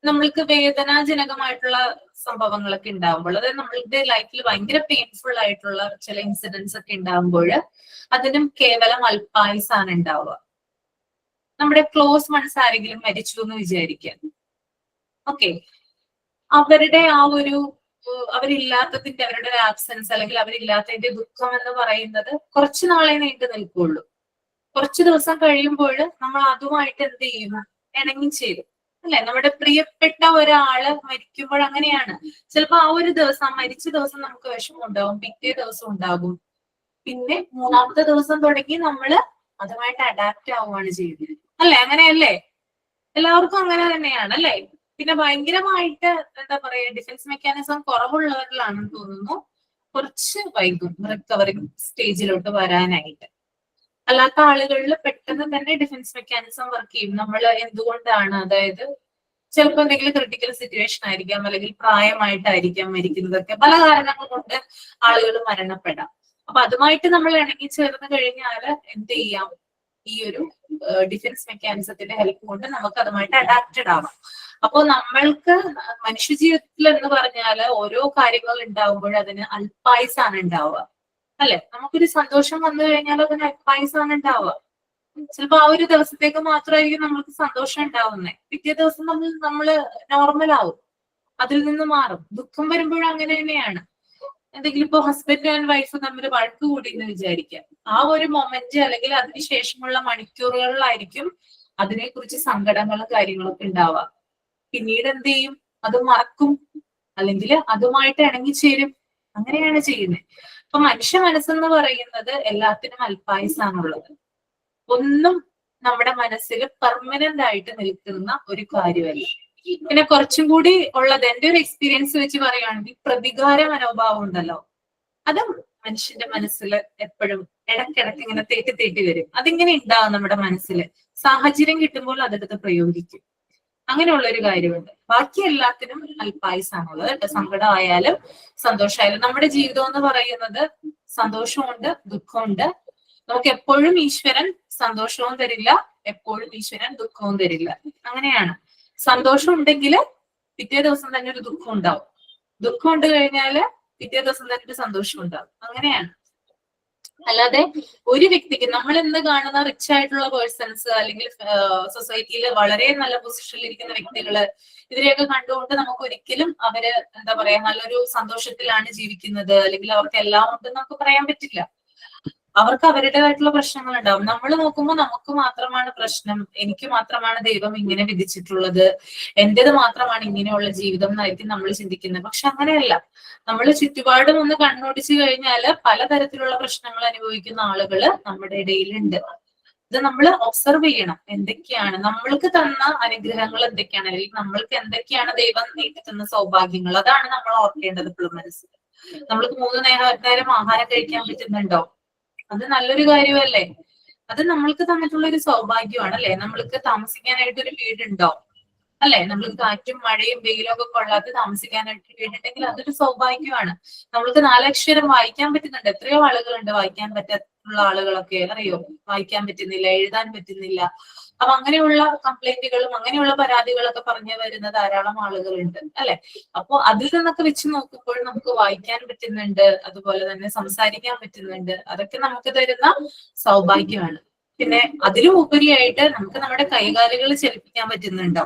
നമ്മൾക്ക് വേദനാജനകമായിട്ടുള്ള സംഭവങ്ങളൊക്കെ ഉണ്ടാകുമ്പോൾ, അതായത് നമ്മളുടെ ലൈഫിൽ ഭയങ്കര പെയിൻഫുൾ ആയിട്ടുള്ള ചില ഇൻസിഡൻസ് ഒക്കെ ഉണ്ടാകുമ്പോൾ അതിനും കേവലം അല്പായുസാണ് ഉണ്ടാവുക. നമ്മുടെ ക്ലോസ് വൺസ് ആരെങ്കിലും മരിച്ചു എന്ന് വിചാരിക്കുക, ഓക്കെ, അവരുടെ ആ ഒരു അവരില്ലാത്തതിന്റെ അവരുടെ ആബ്സെൻസ് അല്ലെങ്കിൽ അവരില്ലാത്തതിന്റെ ദുഃഖം എന്ന് പറയുന്നത് കുറച്ചു നാളെ നീണ്ടു നിൽക്കുള്ളൂ. കുറച്ചു ദിവസം കഴിയുമ്പോൾ നമ്മൾ അതുമായിട്ട് എന്ത് ചെയ്യും, ഇണങ്ങി ചേരും, അല്ലെ? നമ്മുടെ പ്രിയപ്പെട്ട ഒരാള് മരിക്കുമ്പോൾ അങ്ങനെയാണ്. ചിലപ്പോ ആ ഒരു ദിവസം, മരിച്ച ദിവസം നമുക്ക് വിഷമം ഉണ്ടാവും, പിറ്റേ ദിവസം ഉണ്ടാകും, പിന്നെ മൂന്നാമത്തെ ദിവസം തുടങ്ങി നമ്മള് അതുമായിട്ട് അഡാപ്റ്റ് ആവുകയാണ് ചെയ്യുന്നത്, അല്ലെ? അങ്ങനെയല്ലേ? എല്ലാവർക്കും അങ്ങനെ തന്നെയാണ്, അല്ലെ? പിന്നെ ഭയങ്കരമായിട്ട് എന്താ പറയാ, ഡിഫൻസ് മെക്കാനിസം കുറവുള്ളവരിലാണെന്ന് തോന്നുന്നു കുറച്ച് വൈകും റിക്കവറിങ് സ്റ്റേജിലോട്ട് വരാനായിട്ട്. അല്ലാത്ത ആളുകളിൽ പെട്ടെന്ന് തന്നെ ഡിഫൻസ് മെക്കാനിസം വർക്ക് ചെയ്യും. നമ്മൾ എന്തുകൊണ്ടാണ്, അതായത് ചിലപ്പോൾ എന്തെങ്കിലും ക്രിട്ടിക്കൽ സിറ്റുവേഷൻ ആയിരിക്കാം, അല്ലെങ്കിൽ പ്രായമായിട്ടായിരിക്കാം മരിക്കുന്നതൊക്കെ. പല കാരണങ്ങൾ കൊണ്ട് ആളുകൾ മരണപ്പെടാം. അപ്പൊ അതുമായിട്ട് നമ്മൾ ഇണങ്ങി ചേർന്ന് കഴിഞ്ഞാൽ എന്ത് ചെയ്യാം, ഈ ഒരു ഡിഫൻസ് മെക്കാനിസത്തിന്റെ ഹെൽപ്പ് കൊണ്ട് നമുക്ക് അതുമായിട്ട് അഡാപ്റ്റഡ് ആവാം. അപ്പൊ നമ്മൾക്ക് മനുഷ്യ ജീവിതത്തിൽ എന്ന് പറഞ്ഞാല് ഓരോ കാര്യങ്ങൾ ഉണ്ടാവുമ്പോൾ അതിന് അല്പായുസാണ് ഉണ്ടാവുക, അല്ലെ? നമുക്കൊരു സന്തോഷം വന്നു കഴിഞ്ഞാൽ അതിന് അല്പായുസാണ് ഉണ്ടാവുക. ചിലപ്പോ ആ ഒരു ദിവസത്തേക്ക് മാത്രമായിരിക്കും നമ്മൾക്ക് സന്തോഷം ഉണ്ടാവുന്നത്. പിറ്റേ ദിവസം നമ്മള് നോർമൽ ആവും, അതിൽ നിന്ന് മാറും. ദുഃഖം വരുമ്പോഴും അങ്ങനെ തന്നെയാണ്. എന്തെങ്കിലും ഇപ്പൊ ഹസ്ബൻഡ് ആൻഡ് വൈഫ് തമ്മിൽ വഴക്ക് കൂടി എന്ന് വിചാരിക്കാം. ആ ഒരു മൊമെന്റ് അല്ലെങ്കിൽ അതിനുശേഷമുള്ള മണിക്കൂറുകളിലായിരിക്കും അതിനെക്കുറിച്ച് സങ്കടങ്ങളും കാര്യങ്ങളൊക്കെ ഉണ്ടാവുക. പിന്നീട് എന്ത് ചെയ്യും, അത് മറക്കും, അല്ലെങ്കിൽ അതുമായിട്ട് ഇണങ്ങിച്ചേരും. അങ്ങനെയാണ് ചെയ്യുന്നത്. അപ്പൊ മനുഷ്യ മനസ്സെന്ന് പറയുന്നത് എല്ലാത്തിനും അല്പായുസാണുള്ളത്. ഒന്നും നമ്മുടെ മനസ്സിൽ പെർമനന്റ് ആയിട്ട് നിൽക്കുന്ന ഒരു കാര്യമല്ല. പിന്നെ കുറച്ചും കൂടി ഉള്ളത് എന്റെ ഒരു എക്സ്പീരിയൻസ് വെച്ച് പറയുകയാണെങ്കിൽ പ്രതികാര മനോഭാവം ഉണ്ടല്ലോ, അതും മനുഷ്യന്റെ മനസ്സിൽ എപ്പോഴും ഇടയ്ക്കിടയ്ക്ക് ഇങ്ങനെ തേട്ടി വരും. അതിങ്ങനെ ഉണ്ടാവും നമ്മുടെ മനസ്സിൽ. സാഹചര്യം കിട്ടുമ്പോൾ അതെടുത്ത് പ്രയോഗിക്കും. അങ്ങനെയുള്ള ഒരു കാര്യമുണ്ട്. ബാക്കി എല്ലാത്തിനും അല്പായുസാണുള്ളത് കേട്ടോ. സങ്കടമായാലും സന്തോഷമായാലും നമ്മുടെ ജീവിതം എന്ന് പറയുന്നത് സന്തോഷമുണ്ട്, ദുഃഖമുണ്ട്. നമുക്ക് എപ്പോഴും ഈശ്വരൻ സന്തോഷവും തരില്ല, എപ്പോഴും ഈശ്വരൻ ദുഃഖവും തരില്ല. അങ്ങനെയാണ്. സന്തോഷം ഉണ്ടെങ്കിൽ പിറ്റേ ദിവസം തന്നെ ഒരു ദുഃഖം ഉണ്ടാവും, ദുഃഖം ഉണ്ട് കഴിഞ്ഞാല് പിറ്റേ ദിവസം തന്നെ ഒരു സന്തോഷം ഉണ്ടാവും. അങ്ങനെയാണ്. അല്ലാതെ ഒരു വ്യക്തിക്ക് നമ്മൾ ഇന്ന് കാണുന്ന റിച്ച് ആയിട്ടുള്ള പേഴ്സൺസ് അല്ലെങ്കിൽ സൊസൈറ്റിയിൽ വളരെ നല്ല പൊസിഷനിൽ ഇരിക്കുന്ന വ്യക്തികള്, ഇവരെയൊക്കെ കണ്ടുകൊണ്ട് നമുക്ക് ഒരിക്കലും അവര് എന്താ പറയാ നല്ലൊരു സന്തോഷത്തിലാണ് ജീവിക്കുന്നത് അല്ലെങ്കിൽ അവർക്ക് എല്ലാം ഉണ്ടെന്ന് നമുക്ക് പറയാൻ പറ്റില്ല. അവർക്ക് അവരുടേതായിട്ടുള്ള പ്രശ്നങ്ങൾ ഉണ്ടാവും. നമ്മൾ നോക്കുമ്പോൾ നമുക്ക് മാത്രമാണ് പ്രശ്നം, എനിക്ക് മാത്രമാണ് ദൈവം ഇങ്ങനെ വിധിച്ചിട്ടുള്ളത്, എന്റേത് മാത്രമാണ് ഇങ്ങനെയുള്ള ജീവിതം എന്നായിരിക്കും നമ്മൾ ചിന്തിക്കുന്നത്. പക്ഷെ അങ്ങനെയല്ല. നമ്മൾ ചുറ്റുപാടും ഒന്ന് കണ്ണോടിച്ചു കഴിഞ്ഞാൽ പലതരത്തിലുള്ള പ്രശ്നങ്ങൾ അനുഭവിക്കുന്ന ആളുകൾ നമ്മുടെ ഇടയിലുണ്ട്. ഇത് നമ്മൾ ഒബ്സർവ് ചെയ്യണം. എന്തൊക്കെയാണ് നമ്മൾക്ക് തന്ന അനുഗ്രഹങ്ങൾ, എന്തൊക്കെയാണ് അല്ലെങ്കിൽ നമ്മൾക്ക് എന്തൊക്കെയാണ് ദൈവം നീട്ടി തന്ന സൗഭാഗ്യങ്ങൾ, അതാണ് നമ്മൾ ഓർക്കേണ്ടത് എപ്പോഴും മനസ്സിൽ. നമ്മൾക്ക് 3 നേരം ആഹാരം കഴിക്കാൻ പറ്റുന്നുണ്ടോ? അത് നല്ലൊരു കാര്യമല്ലേ? അത് നമ്മൾക്ക് തന്നിട്ടുള്ള ഒരു സൗഭാഗ്യമാണ്, അല്ലെ? നമ്മൾക്ക് താമസിക്കാനായിട്ട് ഒരു വീടുണ്ടോ? അല്ലെ? നമ്മൾക്ക് കാറ്റും മഴയും വെയിലും ഒക്കെ കൊള്ളാതെ താമസിക്കാനായിട്ട് വീടുണ്ടെങ്കിൽ അതൊരു സൗഭാഗ്യമാണ്. നമ്മൾക്ക് 4 അക്ഷരം വായിക്കാൻ പറ്റുന്നുണ്ട്. എത്രയോ ആളുകളുണ്ട് വായിക്കാൻ പറ്റാത്തുള്ള ആളുകളൊക്കെ, അറിയോ? വായിക്കാൻ പറ്റുന്നില്ല, എഴുതാൻ പറ്റുന്നില്ല. അപ്പൊ അങ്ങനെയുള്ള കംപ്ലൈന്റുകളും അങ്ങനെയുള്ള പരാതികളൊക്കെ പറഞ്ഞു വരുന്ന ധാരാളം ആളുകളുണ്ട്, അല്ലെ? അപ്പൊ അതിൽ നിന്നൊക്കെ വെച്ച് നോക്കുമ്പോൾ നമുക്ക് വായിക്കാൻ പറ്റുന്നുണ്ട്, അതുപോലെ തന്നെ സംസാരിക്കാൻ പറ്റുന്നുണ്ട്. അതൊക്കെ നമുക്ക് തരുന്ന സൗഭാഗ്യമാണ്. പിന്നെ അതിലും ഉപരിയായിട്ട് നമുക്ക് നമ്മുടെ കൈകാലുകൾ ചലിപ്പിക്കാൻ പറ്റുന്നുണ്ടോ?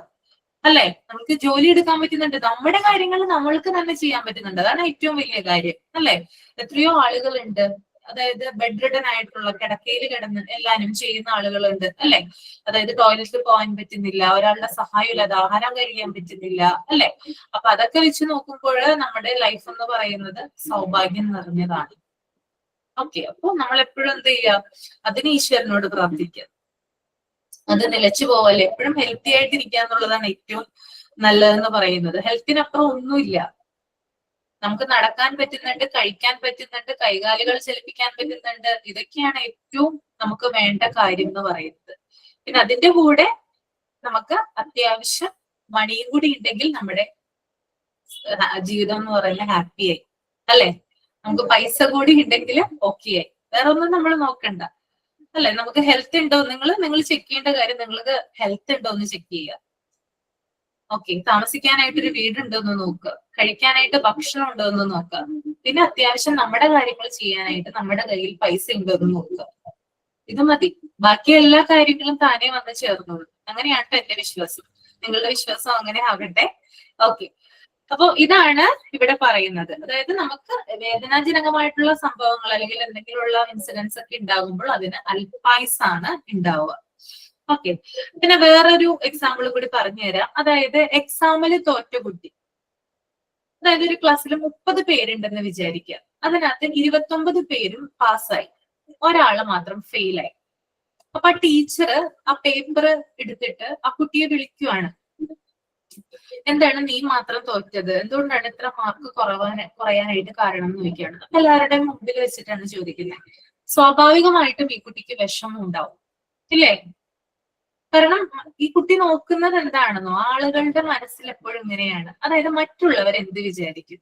അല്ലെ? നമുക്ക് ജോലി എടുക്കാൻ പറ്റുന്നുണ്ട്, നമ്മുടെ കാര്യങ്ങൾ നമ്മൾക്ക് തന്നെ ചെയ്യാൻ പറ്റുന്നുണ്ട്. അതാണ് ഏറ്റവും വലിയ കാര്യം, അല്ലെ? എത്രയോ ആളുകളുണ്ട്, അതായത് ബെഡ് റിഡൻ ആയിട്ടുള്ള, കിടക്കയിൽ കിടന്ന് എല്ലാരും ചെയ്യുന്ന ആളുകളുണ്ട്, അല്ലെ? അതായത് ടോയ്ലറ്റിൽ പോകാൻ പറ്റുന്നില്ല, ഒരാളുടെ സഹായമില്ലാതെ ആഹാരം കഴിക്കാൻ പറ്റുന്നില്ല, അല്ലെ? അപ്പൊ അതൊക്കെ വെച്ച് നോക്കുമ്പോൾ നമ്മുടെ ലൈഫ് എന്ന് പറയുന്നത് സൗഭാഗ്യം നിറഞ്ഞതാണ്. ഓക്കെ. അപ്പൊ നമ്മൾ എപ്പോഴും എന്ത് ചെയ്യുക, അതിന് ഈശ്വരനോട് പ്രാർത്ഥിക്കുക. അത് നിലച്ചു പോവല്ലേ, എപ്പോഴും ഹെൽത്തി ആയിട്ടിരിക്കുക എന്നുള്ളതാണ് ഏറ്റവും നല്ലതെന്ന് പറയുന്നത്. ഹെൽത്തിനപ്പുറം ഒന്നുമില്ല. നമുക്ക് നടക്കാൻ പറ്റുന്നുണ്ട്, കഴിക്കാൻ പറ്റുന്നുണ്ട്, കൈകാലുകൾ ചലിപ്പിക്കാൻ പറ്റുന്നുണ്ട്. ഇതൊക്കെയാണ് ഏറ്റവും നമുക്ക് വേണ്ട കാര്യം എന്ന് പറയുന്നത്. പിന്നെ അതിന്റെ കൂടെ നമുക്ക് അത്യാവശ്യം മണിയും കൂടി ഉണ്ടെങ്കിൽ നമ്മുടെ ജീവിതം എന്ന് പറയുന്നത് ഹാപ്പിയായി, അല്ലെ? നമുക്ക് പൈസ കൂടി ഉണ്ടെങ്കിൽ ഓക്കെ ആയി. വേറെ ഒന്നും നമ്മൾ നോക്കണ്ട, അല്ലെ? നമുക്ക് ഹെൽത്ത് ഉണ്ടോ, നിങ്ങൾ ചെക്ക് ചെയ്യേണ്ട കാര്യം നിങ്ങൾക്ക് ഹെൽത്ത് ഉണ്ടോ എന്ന് ചെക്ക് ചെയ്യുക. ഓക്കെ. താമസിക്കാനായിട്ടൊരു വീടുണ്ടോ എന്ന് നോക്കുക, കഴിക്കാനായിട്ട് ഭക്ഷണം ഉണ്ടോ എന്ന് നോക്കുക, പിന്നെ അത്യാവശ്യം നമ്മുടെ കാര്യങ്ങൾ ചെയ്യാനായിട്ട് നമ്മുടെ കയ്യിൽ പൈസ ഉണ്ടോ എന്ന് നോക്കുക. ഇത് മതി. ബാക്കി എല്ലാ കാര്യങ്ങളും താനേ വന്ന് ചേർന്നോളൂ. അങ്ങനെയാണ് എന്റെ വിശ്വാസം. നിങ്ങളുടെ വിശ്വാസം അങ്ങനെ ആകട്ടെ. ഓക്കെ. അപ്പൊ ഇതാണ് ഇവിടെ പറയുന്നത്. അതായത് നമുക്ക് വേദനാജനകമായിട്ടുള്ള സംഭവങ്ങൾ അല്ലെങ്കിൽ എന്തെങ്കിലുമുള്ള ഇൻസിഡൻസ് ഒക്കെ ഉണ്ടാകുമ്പോൾ അതിന് അല്പായുസാണ് ഉണ്ടാവുക. ഓക്കെ. പിന്നെ വേറൊരു എക്സാമ്പിൾ കൂടി പറഞ്ഞുതരാം. അതായത് എക്സാമില് തോറ്റ കുട്ടി, അതായത് ഒരു ക്ലാസ്സിൽ 30 പേരുണ്ടെന്ന് വിചാരിക്കുക. അതിനകത്ത് 29 പേരും പാസ്സായി, ഒരാള് മാത്രം ഫെയിലായി. അപ്പൊ ആ ടീച്ചർ ആ പേപ്പർ എടുത്തിട്ട് ആ കുട്ടിയെ വിളിക്കുവാണ്. എന്താണ് നീ മാത്രം തോറ്റത്, എന്തുകൊണ്ടാണ് ഇത്ര മാർക്ക് കുറയാനായിട്ട് കാരണം എന്ന് ചോദിക്കുകയാണ്. അപ്പൊ എല്ലാവരുടെയും മുമ്പിൽ വെച്ചിട്ടാണ് ചോദിക്കുന്നത്. സ്വാഭാവികമായിട്ടും ഈ കുട്ടിക്ക് വിഷമം ഉണ്ടാവും, ഇല്ലേ? കാരണം ഈ കുട്ടി നോക്കുന്നത് എന്താണെന്നോ, ആളുകളുടെ മനസ്സിൽ എപ്പോഴും ഇങ്ങനെയാണ്. അതായത് മറ്റുള്ളവർ എന്ത് വിചാരിക്കും.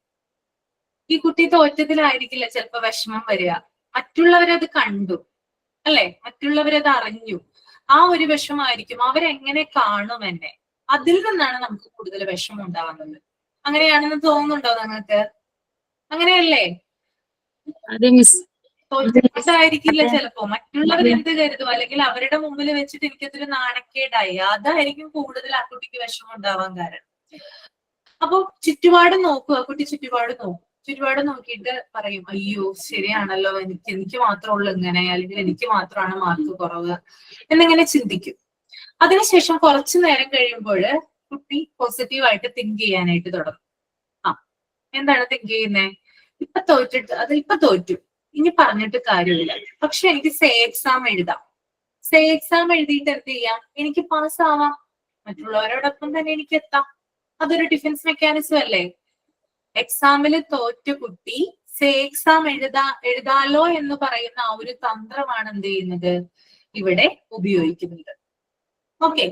ഈ കുട്ടി തോറ്റത്തിലായിരിക്കില്ല ചിലപ്പോ വിഷമം വരിക, മറ്റുള്ളവരത് കണ്ടു, അല്ലെ, മറ്റുള്ളവരത് അറിഞ്ഞു, ആ ഒരു വിഷമമായിരിക്കും. അവരെങ്ങനെ കാണും എന്നെ, അതിൽ നിന്നാണ് നമുക്ക് കൂടുതൽ വിഷമം ഉണ്ടാവുന്നത്. അങ്ങനെയാണെന്ന് തോന്നുന്നുണ്ടോ നിങ്ങൾക്ക്? അങ്ങനെയല്ലേ? അതെ മിസ്. തോറ്റായിരിക്കില്ല ചിലപ്പോ, മറ്റുള്ളവർ എന്ത് കരുതും, അല്ലെങ്കിൽ അവരുടെ മുമ്പിൽ വെച്ചിട്ട് എനിക്കതൊരു നാണക്കേടായി, അതായിരിക്കും കൂടുതൽ ആ കുട്ടിക്ക് വിഷമം ഉണ്ടാവാൻ കാരണം. അപ്പൊ ചുറ്റുപാട് നോക്കുക, കുട്ടി ചുറ്റുപാട് നോക്കും. ചുറ്റുപാട് നോക്കിയിട്ട് പറയും, അയ്യോ ശരിയാണല്ലോ, എനിക്ക് മാത്രമുള്ളൂ ഇങ്ങനെ, അല്ലെങ്കിൽ എനിക്ക് മാത്രമാണ് മാർക്ക് കുറവ് എന്നിങ്ങനെ ചിന്തിക്കും. അതിനുശേഷം കുറച്ചു നേരം കഴിയുമ്പോൾ കുട്ടി പോസിറ്റീവായിട്ട് തിങ്ക് ചെയ്യാനായിട്ട് തുടങ്ങും. എന്താണ് തിങ്ക് ചെയ്യുന്നേ? ഇപ്പൊ തോറ്റു, ഇനി പറഞ്ഞിട്ട് കാര്യമില്ല, പക്ഷെ എനിക്ക് സേ എക്സാം എഴുതാം. സേ എക്സാം എഴുതിയിട്ട് എന്ത് ചെയ്യാം? എനിക്ക് പാസ്സാവാം, മറ്റുള്ളവരോടൊപ്പം തന്നെ എനിക്ക് എത്താം. അതൊരു ഡിഫൻസ് മെക്കാനിസം അല്ലേ? എക്സാമിൽ തോറ്റ കുട്ടി സേ എക്സാം എഴുതാലോ എന്ന് പറയുന്ന ആ ഒരു തന്ത്രമാണ് എന്ത് ചെയ്യുന്നത്, ഇവിടെ ഉപയോഗിക്കുന്നത്. ഓക്കെ,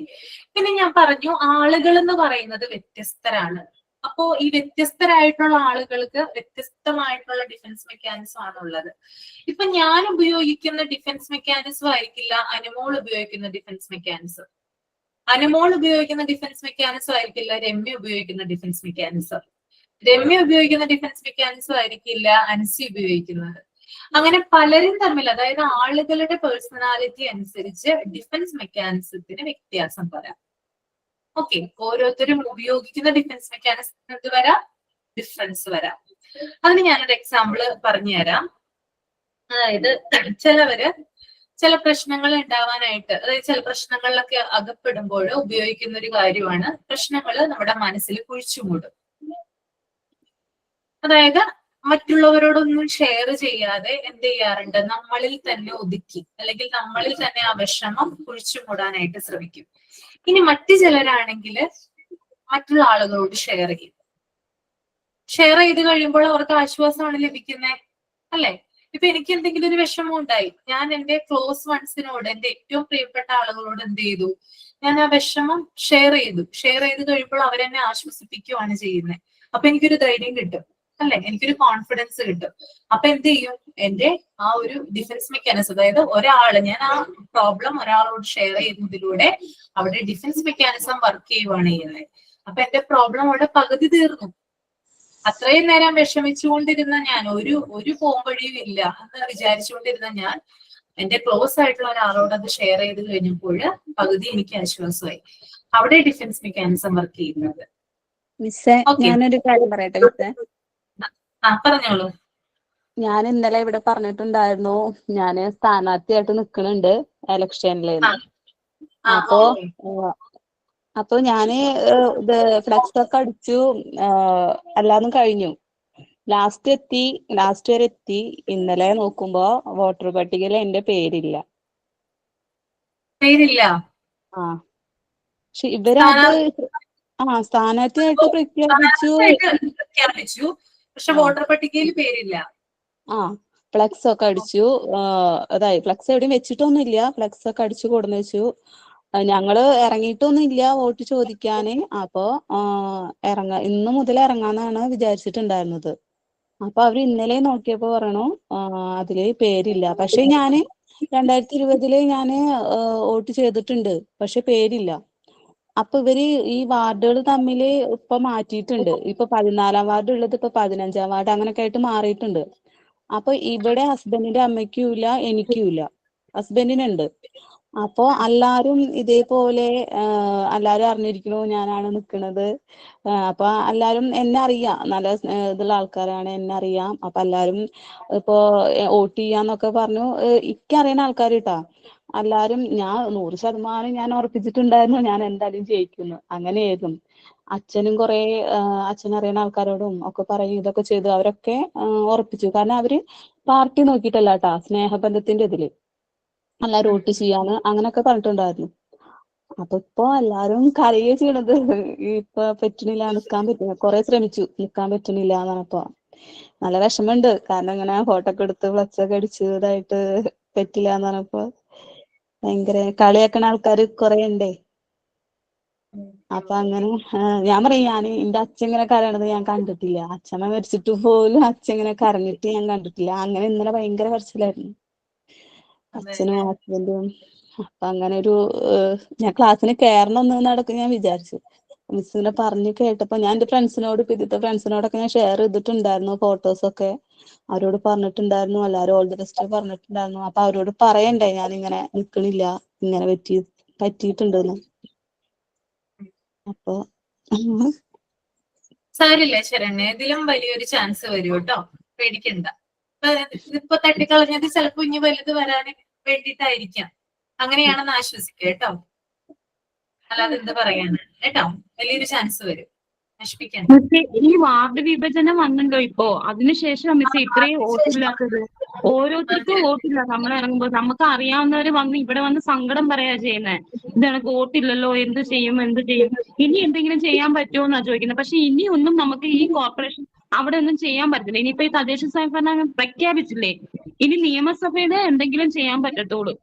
പിന്നെ ഞാൻ പറഞ്ഞു ആളുകൾ എന്ന് പറയുന്നത് വ്യത്യസ്തരാണ്. അപ്പോ ഈ വ്യത്യസ്തരായിട്ടുള്ള ആളുകൾക്ക് വ്യത്യസ്തമായിട്ടുള്ള ഡിഫൻസ് മെക്കാനിസം ആണുള്ളത്. ഇപ്പൊ ഞാൻ ഉപയോഗിക്കുന്ന ഡിഫൻസ് മെക്കാനിസം ആയിരിക്കില്ല അനുമോൾ ഉപയോഗിക്കുന്ന ഡിഫൻസ് മെക്കാനിസം. അനുമോൾ ഉപയോഗിക്കുന്ന ഡിഫൻസ് മെക്കാനിസം ആയിരിക്കില്ല രമ്യ ഉപയോഗിക്കുന്ന ഡിഫൻസ് മെക്കാനിസം. രമ്യ ഉപയോഗിക്കുന്ന ഡിഫൻസ് മെക്കാനിസം ആയിരിക്കില്ല അൻസി ഉപയോഗിക്കുന്നത്. അങ്ങനെ പലരും തമ്മിൽ, അതായത് ആളുകളുടെ പേഴ്സണാലിറ്റി അനുസരിച്ച് ഡിഫൻസ് മെക്കാനിസത്തിന് വ്യത്യാസം വരാം. ഓക്കെ, ഓരോരുത്തരും ഉപയോഗിക്കുന്ന ഡിഫൻസ് മെക്കാനിസം എന്ത് വരാം? ഡിഫറൻസ് വരാം. അതിന് ഞാനൊരു എക്സാമ്പിൾ പറഞ്ഞു തരാം. അതായത് ചില പ്രശ്നങ്ങൾ ഉണ്ടാവാനായിട്ട്, അതായത് ചില പ്രശ്നങ്ങളിലൊക്കെ അകപ്പെടുമ്പോൾ ഉപയോഗിക്കുന്ന ഒരു കാര്യമാണ്, പ്രശ്നങ്ങൾ നമ്മുടെ മനസ്സിൽ കുഴിച്ചുമൂടും. അതായത് മറ്റുള്ളവരോടൊന്നും ഷെയർ ചെയ്യാതെ എന്ത് ചെയ്യാറുണ്ട്, നമ്മളിൽ തന്നെ ഒതുക്കി, അല്ലെങ്കിൽ നമ്മളിൽ തന്നെ ആ വിഷമം കുഴിച്ചുമൂടാനായിട്ട് ശ്രമിക്കും. ഇനി മറ്റു ചിലരാണെങ്കിൽ മറ്റുള്ള ആളുകളോട് ഷെയർ ചെയ്യും. ഷെയർ ചെയ്ത് കഴിയുമ്പോൾ അവർക്ക് ആശ്വാസമാണ് ലഭിക്കുന്നത്, അല്ലെ? ഇപ്പൊ എനിക്ക് എന്തെങ്കിലും ഒരു വിഷമം ഉണ്ടായി, ഞാൻ എന്റെ ക്ലോസ് വൺസിനോട്, എന്റെ ഏറ്റവും പ്രിയപ്പെട്ട ആളുകളോട് എന്ത് ചെയ്തു, ഞാൻ ആ വിഷമം ഷെയർ ചെയ്തു. ഷെയർ ചെയ്ത് കഴിയുമ്പോൾ അവരെന്നെ ആശ്വസിപ്പിക്കുകയാണ് ചെയ്യുന്നത്. അപ്പൊ എനിക്കൊരു ധൈര്യം കിട്ടും, അല്ലെ? എനിക്കൊരു കോൺഫിഡൻസ് കിട്ടും. അപ്പൊ എന്ത് ചെയ്യും, എന്റെ ആ ഒരു ഡിഫൻസ് മെക്കാനിസം, അതായത് ഞാൻ ആ പ്രോബ്ലം ഒരാളോട് ഷെയർ ചെയ്യുന്നതിലൂടെ അവിടെ ഡിഫൻസ് മെക്കാനിസം വർക്ക് ചെയ്യുവാണ് ചെയ്യുന്നത്. അപ്പൊ എന്റെ പ്രോബ്ലം അവിടെ പകുതി തീർന്നു. അത്രയും നേരം വിഷമിച്ചുകൊണ്ടിരുന്ന ഞാൻ, ഒരു പോംവഴിയും ഇല്ല എന്ന് വിചാരിച്ചുകൊണ്ടിരുന്ന ഞാൻ എന്റെ ക്ലോസ് ആയിട്ടുള്ള ഒരാളോട് അത് ഷെയർ ചെയ്ത് കഴിഞ്ഞപ്പോൾ പകുതി എനിക്ക് ആശ്വാസമായി. അവിടെ ഡിഫൻസ് മെക്കാനിസം വർക്ക് ചെയ്യുന്നത്. മിസ്സേ, ഞാനൊരു കാര്യം പറയട്ടെ മിസ്സേ? പറഞ്ഞോളൂ. ഞാൻ ഇന്നലെ ഇവിടെ പറഞ്ഞിട്ടുണ്ടായിരുന്നു, ഞാന് സ്ഥാനാർത്ഥിയായിട്ട് നിക്കണുണ്ട് ഇലക്ഷനില്. അപ്പൊ ഞാന് ഇത് ഫ്ലക്സ് ഒക്കെ അടിച്ചു, എല്ലാതും കഴിഞ്ഞു. ലാസ്റ്റ് വരെ എത്തി. ഇന്നലെ നോക്കുമ്പോ വോട്ടർ പട്ടികയിൽ എന്റെ പേരില്ല. പക്ഷെ ഇവരത് സ്ഥാനാർത്ഥിയായിട്ട് പ്രഖ്യാപിച്ചു, പക്ഷെ വോട്ടർ പട്ടികയിൽ പേരില്ല. ഫ്ലക്സ് ഒക്കെ അടിച്ചു. ഫ്ലക്സ് എവിടെയും വെച്ചിട്ടൊന്നുമില്ല. ഫ്ലക്സ് ഒക്കെ അടിച്ചു കൊടുന്നു വെച്ചു. ഞങ്ങള് ഇറങ്ങിയിട്ടൊന്നും ഇല്ല വോട്ട് ചോദിക്കാന്. അപ്പൊ ഇന്ന് മുതൽ ഇറങ്ങാന്നാണ് വിചാരിച്ചിട്ടുണ്ടായിരുന്നത്. അപ്പൊ അവര് ഇന്നലെ നോക്കിയപ്പോ പറയണു അതില് പേരില്ല. പക്ഷെ ഞാന് 2020 ഞാന് വോട്ട് ചെയ്തിട്ടുണ്ട്, പക്ഷെ പേരില്ല. അപ്പൊ ഇവര് ഈ വാർഡുകൾ തമ്മില് ഇപ്പൊ മാറ്റിയിട്ടുണ്ട്. ഇപ്പൊ 14-ാം വാർഡ് ഉള്ളത് ഇപ്പൊ 15-ാം വാർഡ് അങ്ങനൊക്കെ ആയിട്ട് മാറിയിട്ടുണ്ട്. അപ്പൊ ഇവിടെ ഹസ്ബൻഡിന്റെ അമ്മയ്ക്കും ഇല്ല, എനിക്കും ഇല്ല. ഹസ്ബൻഡിനുണ്ട്. അപ്പൊ എല്ലാരും ഇതേപോലെ എല്ലാരും അറിഞ്ഞിരിക്കണു ഞാനാണ് നിക്കണത്. അപ്പൊ എല്ലാരും എന്നെ അറിയാം, നല്ല ഇതുള്ള ആൾക്കാരാണ്, എന്നെ അറിയാം. അപ്പൊ എല്ലാരും ഇപ്പൊ വോട്ട് ചെയ്യാന്നൊക്കെ പറഞ്ഞു. എനിക്കറിയുന്ന ആൾക്കാർ കേട്ടാ. എല്ലാരും ഞാൻ 100% ഞാൻ ഉറപ്പിച്ചിട്ടുണ്ടായിരുന്നു ഞാൻ എന്തായാലും ജയിക്കുന്നു. അങ്ങനെയായിരുന്നു. അച്ഛനും കുറെ അച്ഛനറിയുന്ന ആൾക്കാരോടും ഒക്കെ പറയും ഇതൊക്കെ ചെയ്തു. അവരൊക്കെ ഉറപ്പിച്ചു. കാരണം അവര് പാർട്ടി നോക്കിയിട്ടല്ല കേട്ടാ, സ്നേഹബന്ധത്തിന്റെ ഇതില് എല്ലാരും വോട്ട് ചെയ്യാന്ന് അങ്ങനൊക്കെ പറഞ്ഞിട്ടുണ്ടായിരുന്നു. അപ്പൊ ഇപ്പൊ എല്ലാരും കരയുക ചെയ്യണത്. ഇപ്പൊ പറ്റണില്ല, നിക്കാൻ പറ്റുന്നില്ല. കുറെ ശ്രമിച്ചു, നിക്കാൻ പറ്റണില്ല എന്നാണിപ്പോ. നല്ല വിഷമമുണ്ട്. കാരണം ഇങ്ങനെ ഫോട്ടോ ഒക്കെ എടുത്ത് ഫ്ലക്സ് ഒക്കെ അടിച്ചു ഇതായിട്ട് പറ്റില്ല എന്ന് പറഞ്ഞപ്പോ ഭയങ്കര കളിയാക്കണ ആൾക്കാര് കുറെ ഉണ്ടേ. അപ്പൊ അങ്ങനെ ഞാൻ പറയും, ഞാൻ എന്റെ അച്ഛൻ ഇങ്ങനെ കരയണത് ഞാൻ കണ്ടിട്ടില്ല. അച്ഛമ്മ മരിച്ചിട്ട് പോലും അച്ഛൻ ഇങ്ങനെ കരഞ്ഞിട്ട് ഞാൻ കണ്ടിട്ടില്ല. അങ്ങനെ ഇന്നലെ ഭയങ്കര കരച്ചിലായിരുന്നു അച്ഛനും ഹസ്ബൻഡും. അപ്പൊ അങ്ങനെ ഒരു ഞാൻ ക്ലാസ്സിന് കയറണം എന്ന് നടക്കും ഞാൻ വിചാരിച്ചു. മിസ് ഇങ്ങനെ പറഞ്ഞു കേട്ടപ്പോ ഞാൻ എന്റെ ഫ്രണ്ട്സിനോട് പിന്നത്തെ ഫ്രണ്ട്സിനോടൊക്കെ ഞാൻ ഷെയർ ചെയ്തിട്ടുണ്ടായിരുന്നു ഫോട്ടോസൊക്കെ. അവരോട് പറഞ്ഞിട്ടുണ്ടായിരുന്നു, എല്ലാവരും ഓൾ ദി ബെസ്റ്റ് പറഞ്ഞിട്ടുണ്ടായിരുന്നു. അപ്പൊ അവരോട് പറയണ്ടേ ഞാൻ ഇങ്ങനെ നിക്കണില്ല, ഇങ്ങനെ പറ്റിയിട്ടുണ്ടെന്ന്. അപ്പൊ സാരില്ല ശരണ്യ, ഇതിലും വലിയൊരു ചാൻസ് വരും കേട്ടോ, പേടിക്കണ്ട. ഇതിപ്പോ തട്ടിക്കളഞ്ഞത് ചിലപ്പോ ഇനി വലുത് വരാൻ വേണ്ടിയിട്ടായിരിക്കാം. അങ്ങനെയാണെന്ന് ആശ്വസിക്കുക കേട്ടോ, അല്ലാതെ എന്ത് പറയാനാണ് കേട്ടോ. വലിയൊരു ചാൻസ് വരും, നശിപ്പിക്കണ്ട. മിസ്സേ, ഈ വാർഡ് വിഭജനം വന്നല്ലോ ഇപ്പോ, അതിനുശേഷം മിസ്സേ ഇത്രയും വോട്ടില്ലാത്തത്. ഓരോരുത്തർക്കും വോട്ടില്ല. നമ്മൾ ഇറങ്ങുമ്പോ നമുക്ക് അറിയാവുന്നവര് വന്ന് ഇവിടെ വന്ന് സങ്കടം പറയാ ചെയ്യുന്നത്. ഇതാണ് വോട്ടില്ലല്ലോ, എന്ത് ചെയ്യും. ഇനി എന്തെങ്കിലും ചെയ്യാൻ പറ്റുമോ എന്നാ ചോദിക്കുന്നത്. പക്ഷെ ഇനി ഒന്നും നമുക്ക് ഈ കോർപ്പറേഷൻ അവിടെ ഒന്നും ചെയ്യാൻ പറ്റില്ല. ഇനിയിപ്പോ ഈ തദ്ദേശ സ്വയംഭരണം പ്രഖ്യാപിച്ചില്ലേ, ഇനി നിയമസഭയുടെ എന്തെങ്കിലും ചെയ്യാൻ പറ്റത്തുള്ളൂ.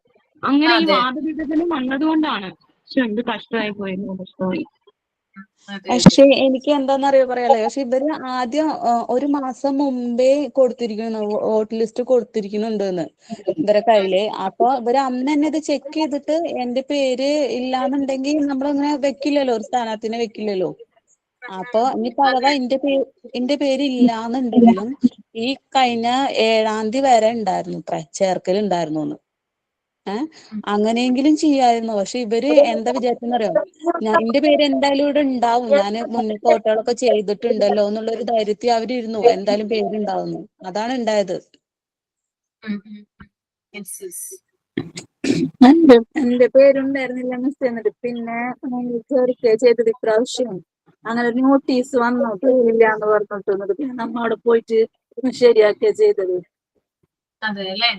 അങ്ങനെ ഈ വാർഡ് വിഭജനം വന്നതുകൊണ്ടാണ്. പക്ഷെ എന്ത് കഷ്ടമായി പോയിരുന്നു, കഷ്ടമായി. പക്ഷെ എനിക്ക് എന്താന്നറിയോ പറയാലോ, പക്ഷെ ഇവര് ആദ്യം ഒരു മാസം മുമ്പേ കൊടുത്തിരിക്കുന്നു, വോട്ട് ലിസ്റ്റ് കൊടുത്തിരിക്കുന്നുണ്ടെന്ന് ഇവരെ കയ്യില്. അപ്പൊ ഇവര് അന്ന് തന്നെ ഇത് ചെക്ക് ചെയ്തിട്ട് എന്റെ പേര് ഇല്ലാന്നുണ്ടെങ്കിൽ നമ്മളിങ്ങനെ വെക്കില്ലല്ലോ, ഒരു സ്ഥാനാർത്ഥിനെ വെക്കില്ലല്ലോ. അപ്പൊ ഇനിയിപ്പോ അഥവാ എന്റെ പേര് ഇല്ലാന്നുണ്ടെങ്കിലും ഈ കഴിഞ്ഞ 7-ാം തീയതി വരെ ഉണ്ടായിരുന്നു ചേർക്കലുണ്ടായിരുന്നു. അങ്ങനെയെങ്കിലും ചെയ്യായിരുന്നു. പക്ഷെ ഇവര് എന്താ വിചാരിച്ചെന്നറിയോ, എന്റെ പേര് എന്തായാലും ഇവിടെ ഉണ്ടാവും, ഞാൻ മുന്നേ വോട്ടുകളൊക്കെ ചെയ്തിട്ടുണ്ടല്ലോ എന്നുള്ളൊരു ധൈര്യത്തിൽ അവരിരുന്നു, എന്തായാലും പേരുണ്ടാവുന്നു. അതാണ് ഉണ്ടായത്. എന്റെ പേരുണ്ടായിരുന്നില്ല മിസ്. എന്നിട്ട് പിന്നെ ചേർക്കുക ചെയ്തത് ഇപ്രാവശ്യം. അങ്ങനെ ഒരു നോട്ടീസ് വന്നു, പേരില്ല എന്ന് പറഞ്ഞിട്ട്. എന്നിട്ട് പിന്നെ നമ്മ അവിടെ പോയിട്ട് ശരിയാക്കിയ ചെയ്തത്. അതെ അല്ലേ.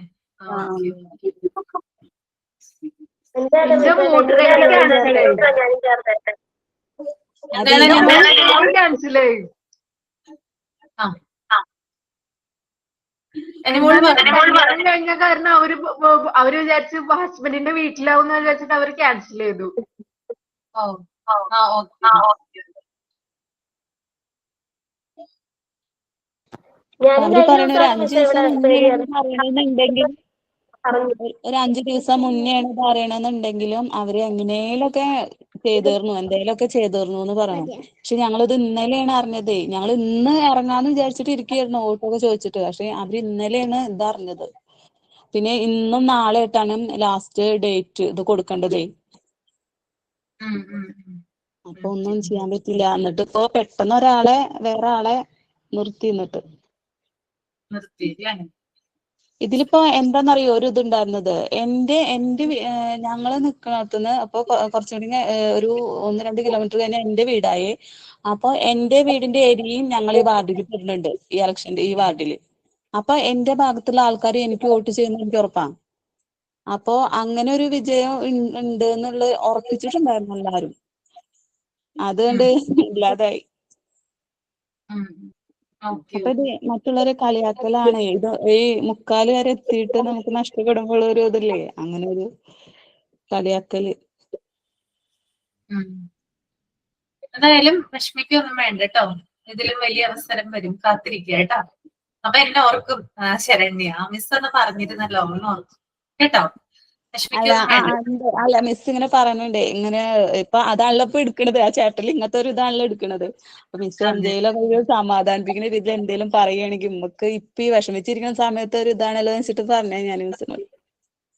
കഴിഞ്ഞ കാരണം അവര് വിചാരിച്ചു ഹസ്ബൻഡിന്റെ വീട്ടിലാവുന്ന വിചാരിച്ചിട്ട് അവര് ക്യാൻസൽ ചെയ്തു. അവര് പറയണ ഒരു 5 ദിവസം മുന്നെയാണ് പറയണെന്നുണ്ടെങ്കിൽ, ഒരു 5 ദിവസം മുന്നെയാണ് പറയണെന്നുണ്ടെങ്കിലും അവര് എങ്ങനെയൊക്കെ ചെയ്തീർന്നു, എന്തെങ്കിലുമൊക്കെ ചെയ്തീർന്നു എന്ന് പറയണം. പക്ഷെ ഞങ്ങളിത് ഇന്നലെയാണ് അറിഞ്ഞത്. ഞങ്ങൾ ഇന്ന് ഇറങ്ങാന്ന് വിചാരിച്ചിട്ട് ഇരിക്കുകയായിരുന്നു വോട്ടൊക്കെ ചോദിച്ചിട്ട്. പക്ഷെ അവര് ഇന്നലെയാണ് ഇതറിഞ്ഞത്. പിന്നെ ഇന്നും നാളെ ആയിട്ടാണ് ലാസ്റ്റ് ഡേറ്റ് ഇത് കൊടുക്കേണ്ടതേ. അപ്പൊ ഒന്നും ചെയ്യാൻ പറ്റില്ല. എന്നിട്ട് ഇപ്പൊ പെട്ടെന്ന് വേറെ ആളെ നിർത്തി. ഇതിലിപ്പോ എന്താന്നറിയോ ഒരു ഇതുണ്ടായിരുന്നത്, ഞങ്ങള് നിക്കണത്തുനിന്ന് അപ്പൊ കുറച്ചുകൂടി ഒരു 1-2 കിലോമീറ്റർ കഴിഞ്ഞാൽ എന്റെ വീടായി. അപ്പൊ എന്റെ വീടിന്റെ ഏരിയയും ഞങ്ങൾ ഈ വാർഡിൽ പെടുന്നുണ്ട്, ഈ വാർഡില്. അപ്പൊ എന്റെ ഭാഗത്തുള്ള ആൾക്കാർ എനിക്ക് വോട്ട് ചെയ്യുന്ന എനിക്ക് ഉറപ്പാണ്. അപ്പൊ അങ്ങനെ ഒരു വിജയം ഉണ്ട് എന്നുള്ള ഉറപ്പിച്ചിട്ടുണ്ടായിരുന്നു എല്ലാരും. അതുകൊണ്ട് ഇല്ലാതായി. അപ്പൊ ഇത് മറ്റുള്ളവരെ കളിയാക്കലാണ്. ഇത് ഈ 3/4 വരെ എത്തിയിട്ട് നമുക്ക് നഷ്ടപ്പെടുമ്പോൾ ഒരു ഇതില്ലേ, അങ്ങനെ ഒരു കളിയാക്കല്. എന്തായാലും വിഷമിക്കൊന്നും വേണ്ട കേട്ടോ, ഇതിലും വലിയ അവസരം വരും, കാത്തിരിക്കുക കേട്ടോ. അപ്പൊ എന്നെ ഓർക്കും ശരണ്യ മിസ് എന്ന് പറഞ്ഞിരുന്നല്ലോ എന്ന് ഓർക്കും കേട്ടോ. അല്ല മിസ് ഇങ്ങനെ പറയുന്നുണ്ട്, ഇങ്ങനെ ഇപ്പൊ അതാണല്ലോ ഇപ്പൊ എടുക്കണത്, ആ ചാപ്റ്ററിൽ ഇങ്ങനത്തെ ഒരു ഇതാണല്ലോ എടുക്കണത്. അപ്പൊ മിസ് എന്തെങ്കിലും സമാധാനിപ്പിക്കുന്ന രീതിയിൽ എന്തെങ്കിലും പറയുകയാണെങ്കിൽ നമുക്ക് ഇപ്പൊ ഈ വിഷമിച്ചിരിക്കുന്ന സമയത്ത് ഒരു ഇതാണല്ലോ വെച്ചിട്ട് പറഞ്ഞേ ഞാൻ മിസ്സിനോട്.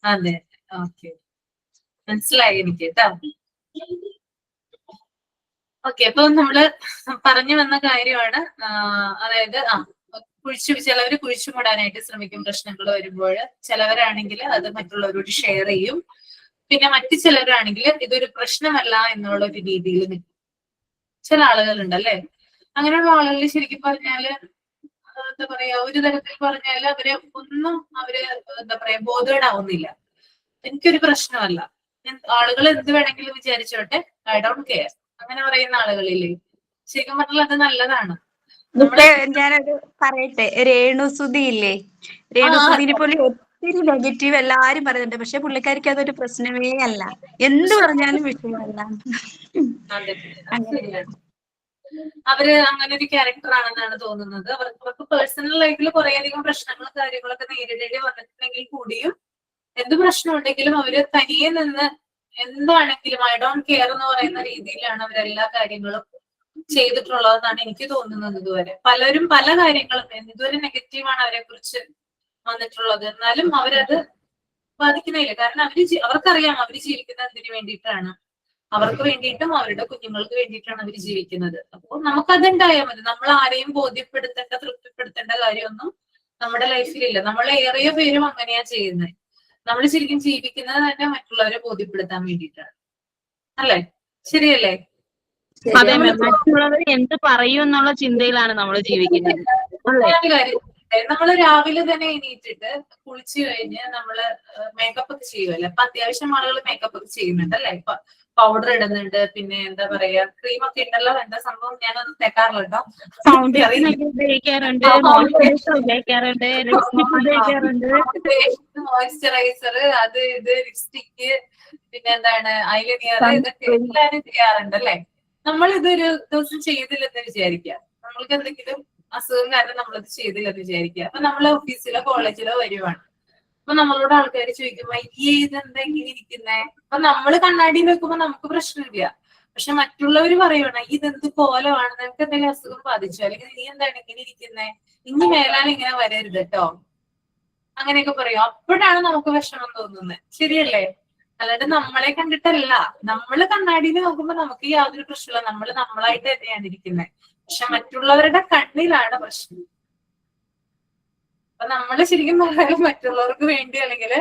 അതെ, ഓക്കെ, മനസ്സിലായി എനിക്ക് കേട്ടോ. ഓക്കെ, അപ്പൊ നമ്മള് പറഞ്ഞു വന്ന കാര്യമാണ്, അതായത് ചിലവര് കുഴിച്ചുമൂടാനായിട്ട് ശ്രമിക്കും പ്രശ്നങ്ങൾ വരുമ്പോൾ. ചിലവരാണെങ്കിൽ അത് മറ്റുള്ളവരോട് ഷെയർ ചെയ്യും. പിന്നെ മറ്റു ചിലരാണെങ്കിൽ ഇതൊരു പ്രശ്നമല്ല എന്നുള്ള ഒരു രീതിയിൽ നിൽക്കും. ചില ആളുകളുണ്ടല്ലേ, അങ്ങനെയുള്ള ആളുകൾ ശരിക്കും പറഞ്ഞാല് എന്താ പറയാ, ഒരു തരത്തിൽ പറഞ്ഞാല് അവര് എന്താ പറയാ ബോധേഡാവുന്നില്ല. എനിക്കൊരു പ്രശ്നമല്ല, ആളുകൾ എന്ത് വേണമെങ്കിലും വിചാരിച്ചോട്ടെ, ഐ ഡോണ്ട് കെയർ, അങ്ങനെ പറയുന്ന ആളുകളില്ലേ. ശരിക്കും പറഞ്ഞാൽ അത് നല്ലതാണ്. ഞാനത് പറയട്ടെ, രേണുസുതി ഇല്ലേ, രേണുസുതിനെ പോലെ ഒത്തിരി നെഗറ്റീവ് എല്ലാരും പറയുന്നുണ്ട്. പക്ഷെ പുള്ളിക്കാരിക്ക് അതൊരു പ്രശ്നമേ അല്ല. എന്ത് പറഞ്ഞാലും വിഷയമല്ല. അതെ, അത് അങ്ങനെ. ശരിയാണ്. അവര് അങ്ങനെ ഒരു ക്യാരക്ടർ ആണെന്നാണ് തോന്നുന്നത്. അവർക്ക് പേഴ്സണൽ ലൈഫിൽ കുറേയധികം പ്രശ്നങ്ങളും കാര്യങ്ങളൊക്കെ നേരിടേണ്ടി വന്നിട്ടുണ്ടെങ്കിൽ കൂടിയും എന്ത് പ്രശ്നം ഉണ്ടെങ്കിലും അവര് തനിയെ നിന്ന് എന്താണെങ്കിലും ഐ ഡോണ്ട് കെയർ എന്ന് പറയുന്ന രീതിയിലാണ് അവരെല്ലാ കാര്യങ്ങളും ചെയ്തിട്ടുള്ളതെന്നാണ് എനിക്ക് തോന്നുന്നത്. ഇതുവരെ പലരും പല കാര്യങ്ങളും ഇതുവരെ നെഗറ്റീവാണ് അവരെ കുറിച്ച് വന്നിട്ടുള്ളത്. എന്നാലും അവരത് ബാധിക്കുന്നില്ല. കാരണം അവർക്കറിയാം അവര് ജീവിക്കുന്നത് എന്തിനു വേണ്ടിയിട്ടാണ്. അവർക്ക് വേണ്ടിയിട്ടും അവരുടെ കുഞ്ഞുങ്ങൾക്ക് വേണ്ടിയിട്ടാണ് അവർ ജീവിക്കുന്നത്. അപ്പോൾ നമുക്കതുണ്ടായാൽ മതി. നമ്മൾ ആരെയും ബോധ്യപ്പെടുത്തേണ്ട തൃപ്തിപ്പെടുത്തേണ്ട കാര്യമൊന്നും നമ്മുടെ ലൈഫിലില്ല. നമ്മൾ ഏറിയ പേരും അങ്ങനെയാ ചെയ്യുന്നത്. നമ്മൾ ശരിക്കും ജീവിക്കുന്നത് തന്നെ മറ്റുള്ളവരെ ബോധ്യപ്പെടുത്താൻ വേണ്ടിയിട്ടാണ്. അല്ലേ? ശരിയല്ലേ? അതെ മാം, മറ്റുള്ളവർ എന്ത് പറയും എന്നുള്ള ചിന്തയിലാണ് നമ്മൾ ജീവിക്കുന്നത്. ഒരു കാര്യം, നമ്മള് രാവിലെ തന്നെ എണീറ്റിട്ട് കുളിച്ചു കഴിഞ്ഞ് നമ്മള് മേക്കപ്പ് ഒക്കെ ചെയ്യുമല്ലോ. അപ്പൊ അത്യാവശ്യം ആളുകൾ മേക്കപ്പ് ഒക്കെ ചെയ്യുന്നുണ്ട് അല്ലെ? ഇപ്പൊ പൗഡർ ഇടുന്നുണ്ട്, പിന്നെ എന്താ പറയാ ക്രീം ഒക്കെ ഉണ്ടല്ലോ. എന്താ സംഭവം ഞാനൊന്നും തേക്കാറില്ല കേട്ടോ. ഫൗണ്ടേഷൻ ഒക്കെ ഉപയോഗിക്കാറുണ്ട്, മോയ്സ്ചറൈസർ ഉപയോഗിക്കാറുണ്ട്, ലിപ്സ്റ്റിക് ഉപയോഗിക്കാറുണ്ട്. മോയ്സ്ചറൈസർ, അത് ഇത് ലിപ്സ്റ്റിക്ക്, പിന്നെ എന്താണ് ഐലൈനർ, ഇതൊക്കെ എല്ലാരും ചെയ്യാറുണ്ട് അല്ലെ? നമ്മൾ ഇതൊരു ദിവസം ചെയ്തില്ലെന്ന് വിചാരിക്കുക. നമ്മൾക്ക് എന്തെങ്കിലും അസുഖം കാരണം നമ്മളത് ചെയ്തില്ലെന്ന് വിചാരിക്കുക. അപ്പൊ നമ്മൾ ഓഫീസിലോ കോളേജിലോ വരുവാണ്. അപ്പൊ നമ്മളോട് ആൾക്കാർ ചോദിക്കുമ്പോ ഈ ഇതെന്താ ഇങ്ങനെ ഇരിക്കുന്നേ? അപ്പൊ നമ്മള് കണ്ണാടി നോക്കുമ്പോ നമുക്ക് പ്രശ്നമില്ല. പക്ഷെ മറ്റുള്ളവർ പറയുവാണ് ഇതെന്ത് കോലമാണ്, നിനക്ക് എന്തെങ്കിലും അസുഖം ബാധിച്ചോ, അല്ലെങ്കിൽ നീ എന്താണ് ഇങ്ങനെ ഇരിക്കുന്നേ, ഇനി മേലാൽ ഇങ്ങനെ വരരുത് കേട്ടോ, അങ്ങനെയൊക്കെ പറയും. അപ്പോഴാണ് നമുക്ക് വിഷമം തോന്നുന്നത്. ശരിയല്ലേ? അല്ലാണ്ട് നമ്മളെ കണ്ടിട്ടല്ല. നമ്മള് കണ്ണാടിയിൽ നോക്കുമ്പോ നമുക്ക് യാതൊരു പ്രശ്നമില്ല. നമ്മള് നമ്മളായിട്ട് തന്നെയാണ് ഇരിക്കുന്നത്. പക്ഷെ മറ്റുള്ളവരുടെ കണ്ണിലാണ് പ്രശ്നം. അപ്പൊ നമ്മള് ശരിക്കും പറഞ്ഞാൽ മറ്റുള്ളവർക്ക് വേണ്ടി അല്ലെങ്കിൽ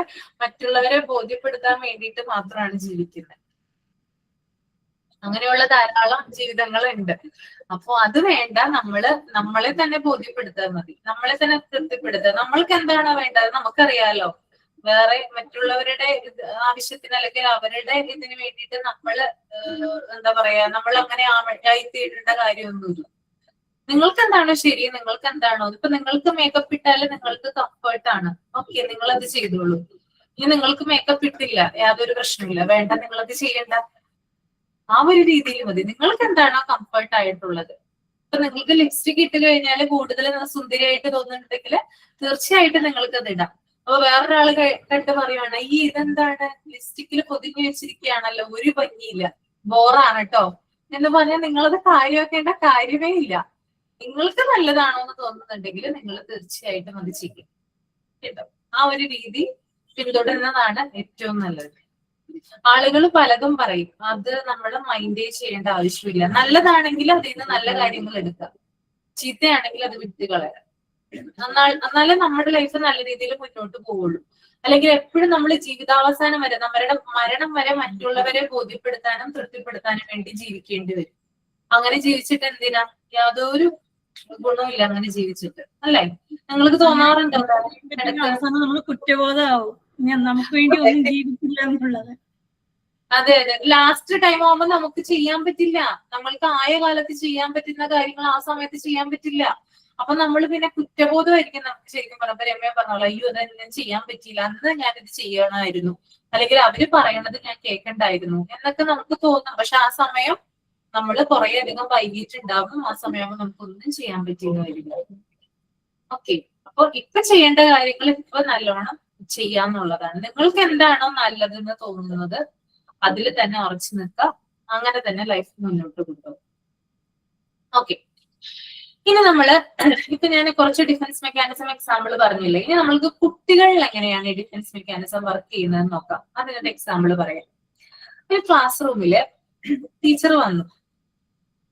മറ്റുള്ളവരെ ബോധ്യപ്പെടുത്താൻ വേണ്ടിയിട്ട് മാത്രമാണ് ജീവിക്കുന്നത്. അങ്ങനെയുള്ള ധാരാളം ജീവിതങ്ങളുണ്ട്. അപ്പൊ അത് വേണ്ട. നമ്മളെ തന്നെ ബോധ്യപ്പെടുത്താൻ മതി. നമ്മളെ തന്നെ തൃപ്തിപ്പെടുത്തുക. നമ്മൾക്ക് എന്താണോ വേണ്ടത് നമുക്കറിയാലോ. വേറെ മറ്റുള്ളവരുടെ ആവശ്യത്തിന് അല്ലെങ്കിൽ അവരുടെ ഇതിന് വേണ്ടിയിട്ട് നമ്മള് എന്താ പറയാ നമ്മൾ അങ്ങനെ ആയിത്തീരേണ്ട കാര്യമൊന്നുമില്ല. നിങ്ങൾക്ക് എന്താണോ ശരി, നിങ്ങൾക്ക് എന്താണോ ഇപ്പൊ നിങ്ങൾക്ക് മേക്കപ്പ് ഇട്ടാല് നിങ്ങൾക്ക് കംഫർട്ടാണ്, ഓക്കെ, നിങ്ങളത് ചെയ്തോളൂ. ഇനി നിങ്ങൾക്ക് മേക്കപ്പ് ഇട്ടില്ല, യാതൊരു പ്രശ്നമില്ല, വേണ്ട, നിങ്ങളത് ചെയ്യണ്ട. ആ ഒരു രീതിയിൽ മതി. നിങ്ങൾക്ക് എന്താണോ കംഫർട്ട് ആയിട്ടുള്ളത്. ഇപ്പൊ നിങ്ങൾക്ക് ലിപ്സ്റ്റിക് ഇട്ട് കഴിഞ്ഞാൽ കൂടുതൽ സുന്ദരിയായിട്ട് തോന്നുന്നുണ്ടെങ്കിൽ തീർച്ചയായിട്ടും നിങ്ങൾക്ക് അത് ഇടാം. അപ്പൊ വേറൊരാള് കണ്ട് പറയുവാണ് ഈ ഇതെന്താണ് ലിപ്സ്റ്റിക്കിൽ പൊതിഞ്ഞു വെച്ചിരിക്കുകയാണല്ലോ, ഒരു ഭംഗിയില്ല, ബോറാണ് കേട്ടോ എന്ന് പറഞ്ഞാൽ നിങ്ങളത് കാര്യമാക്കേണ്ട കാര്യമേ ഇല്ല. നിങ്ങൾക്ക് നല്ലതാണോ എന്ന് തോന്നുന്നുണ്ടെങ്കിൽ നിങ്ങൾ തീർച്ചയായിട്ടും അത് ചെയ്യും കേട്ടോ. ആ ഒരു രീതി പിന്തുടരുന്നതാണ് ഏറ്റവും നല്ലത്. ആളുകൾ പലതും പറയും, അത് നമ്മൾ മൈൻഡേ ചെയ്യേണ്ട ആവശ്യമില്ല. നല്ലതാണെങ്കിൽ അതിൽ നിന്ന് നല്ല കാര്യങ്ങൾ എടുക്കാം, ചീത്തയാണെങ്കിൽ അത് വിട്ട് കളയാം. എന്നാലേ നമ്മുടെ ലൈഫ് നല്ല രീതിയിൽ മുന്നോട്ട് പോവുള്ളൂ. അല്ലെങ്കിൽ എപ്പോഴും നമ്മൾ ജീവിതാവസാനം വരെ, നമ്മുടെ മരണം വരെ മറ്റുള്ളവരെ ബോധ്യപ്പെടുത്താനും തൃപ്തിപ്പെടുത്താനും വേണ്ടി ജീവിക്കേണ്ടി വരും. അങ്ങനെ ജീവിച്ചിട്ട് എന്തിനാ? യാതൊരു ഗുണമില്ല അങ്ങനെ ജീവിച്ചിട്ട്, അല്ലേ? നിങ്ങൾക്ക് തോന്നാറുണ്ടോ? നമ്മൾ കുറ്റബോധമാവും, നമുക്ക് വേണ്ടി ഒന്നും ജീവിക്കില്ല എന്നുള്ളത്. അതെ അതെ, ലാസ്റ്റ് ടൈം ആവുമ്പോ നമുക്ക് ചെയ്യാൻ പറ്റില്ല. നമ്മൾക്ക് ആയ കാലത്ത് ചെയ്യാൻ പറ്റുന്ന കാര്യങ്ങൾ ആ സമയത്ത് ചെയ്യാൻ പറ്റില്ല. അപ്പൊ നമ്മൾ പിന്നെ കുറ്റബോധമായിരിക്കും നമുക്ക്. ശരിക്കും പറഞ്ഞപ്പോ രമ്യ പറഞ്ഞോളൂ, അയ്യോ അതെല്ലാം ചെയ്യാൻ പറ്റിയില്ല, അന്ന് ഞാനിത് ചെയ്യണമായിരുന്നു, അല്ലെങ്കിൽ അവര് പറയണത് ഞാൻ കേൾക്കണ്ടായിരുന്നു എന്നൊക്കെ നമുക്ക് തോന്നും. പക്ഷെ ആ സമയം നമ്മൾ കുറെ അധികം വൈകിട്ടുണ്ടാവും. ആ സമയമാകുമ്പോൾ നമുക്കൊന്നും ചെയ്യാൻ പറ്റിയെന്ന് വരില്ല. ഓക്കെ, അപ്പൊ ഇപ്പൊ ചെയ്യേണ്ട കാര്യങ്ങൾ ഇപ്പൊ നല്ലോണം ചെയ്യാന്നുള്ളതാണ്. നിങ്ങൾക്ക് എന്താണോ നല്ലതെന്ന് തോന്നുന്നത് അതിൽ തന്നെ ഉറച്ചു നിൽക്കുക. അങ്ങനെ തന്നെ ലൈഫ് മുന്നോട്ട് കൊണ്ടുപോകും. ഓക്കെ, ഇനി നമ്മള് ഇപ്പൊ ഞാൻ കുറച്ച് ഡിഫൻസ് മെക്കാനിസം എക്സാമ്പിൾ പറഞ്ഞില്ലേ. ഇനി നമ്മൾക്ക് കുട്ടികളിൽ എങ്ങനെയാണ് ഈ ഡിഫൻസ് മെക്കാനിസം വർക്ക് ചെയ്യുന്നതെന്ന് നോക്കാം. അതിനൊരു എക്സാമ്പിൾ പറയാം. ഒരു ക്ലാസ് റൂമില് ടീച്ചർ വന്നു.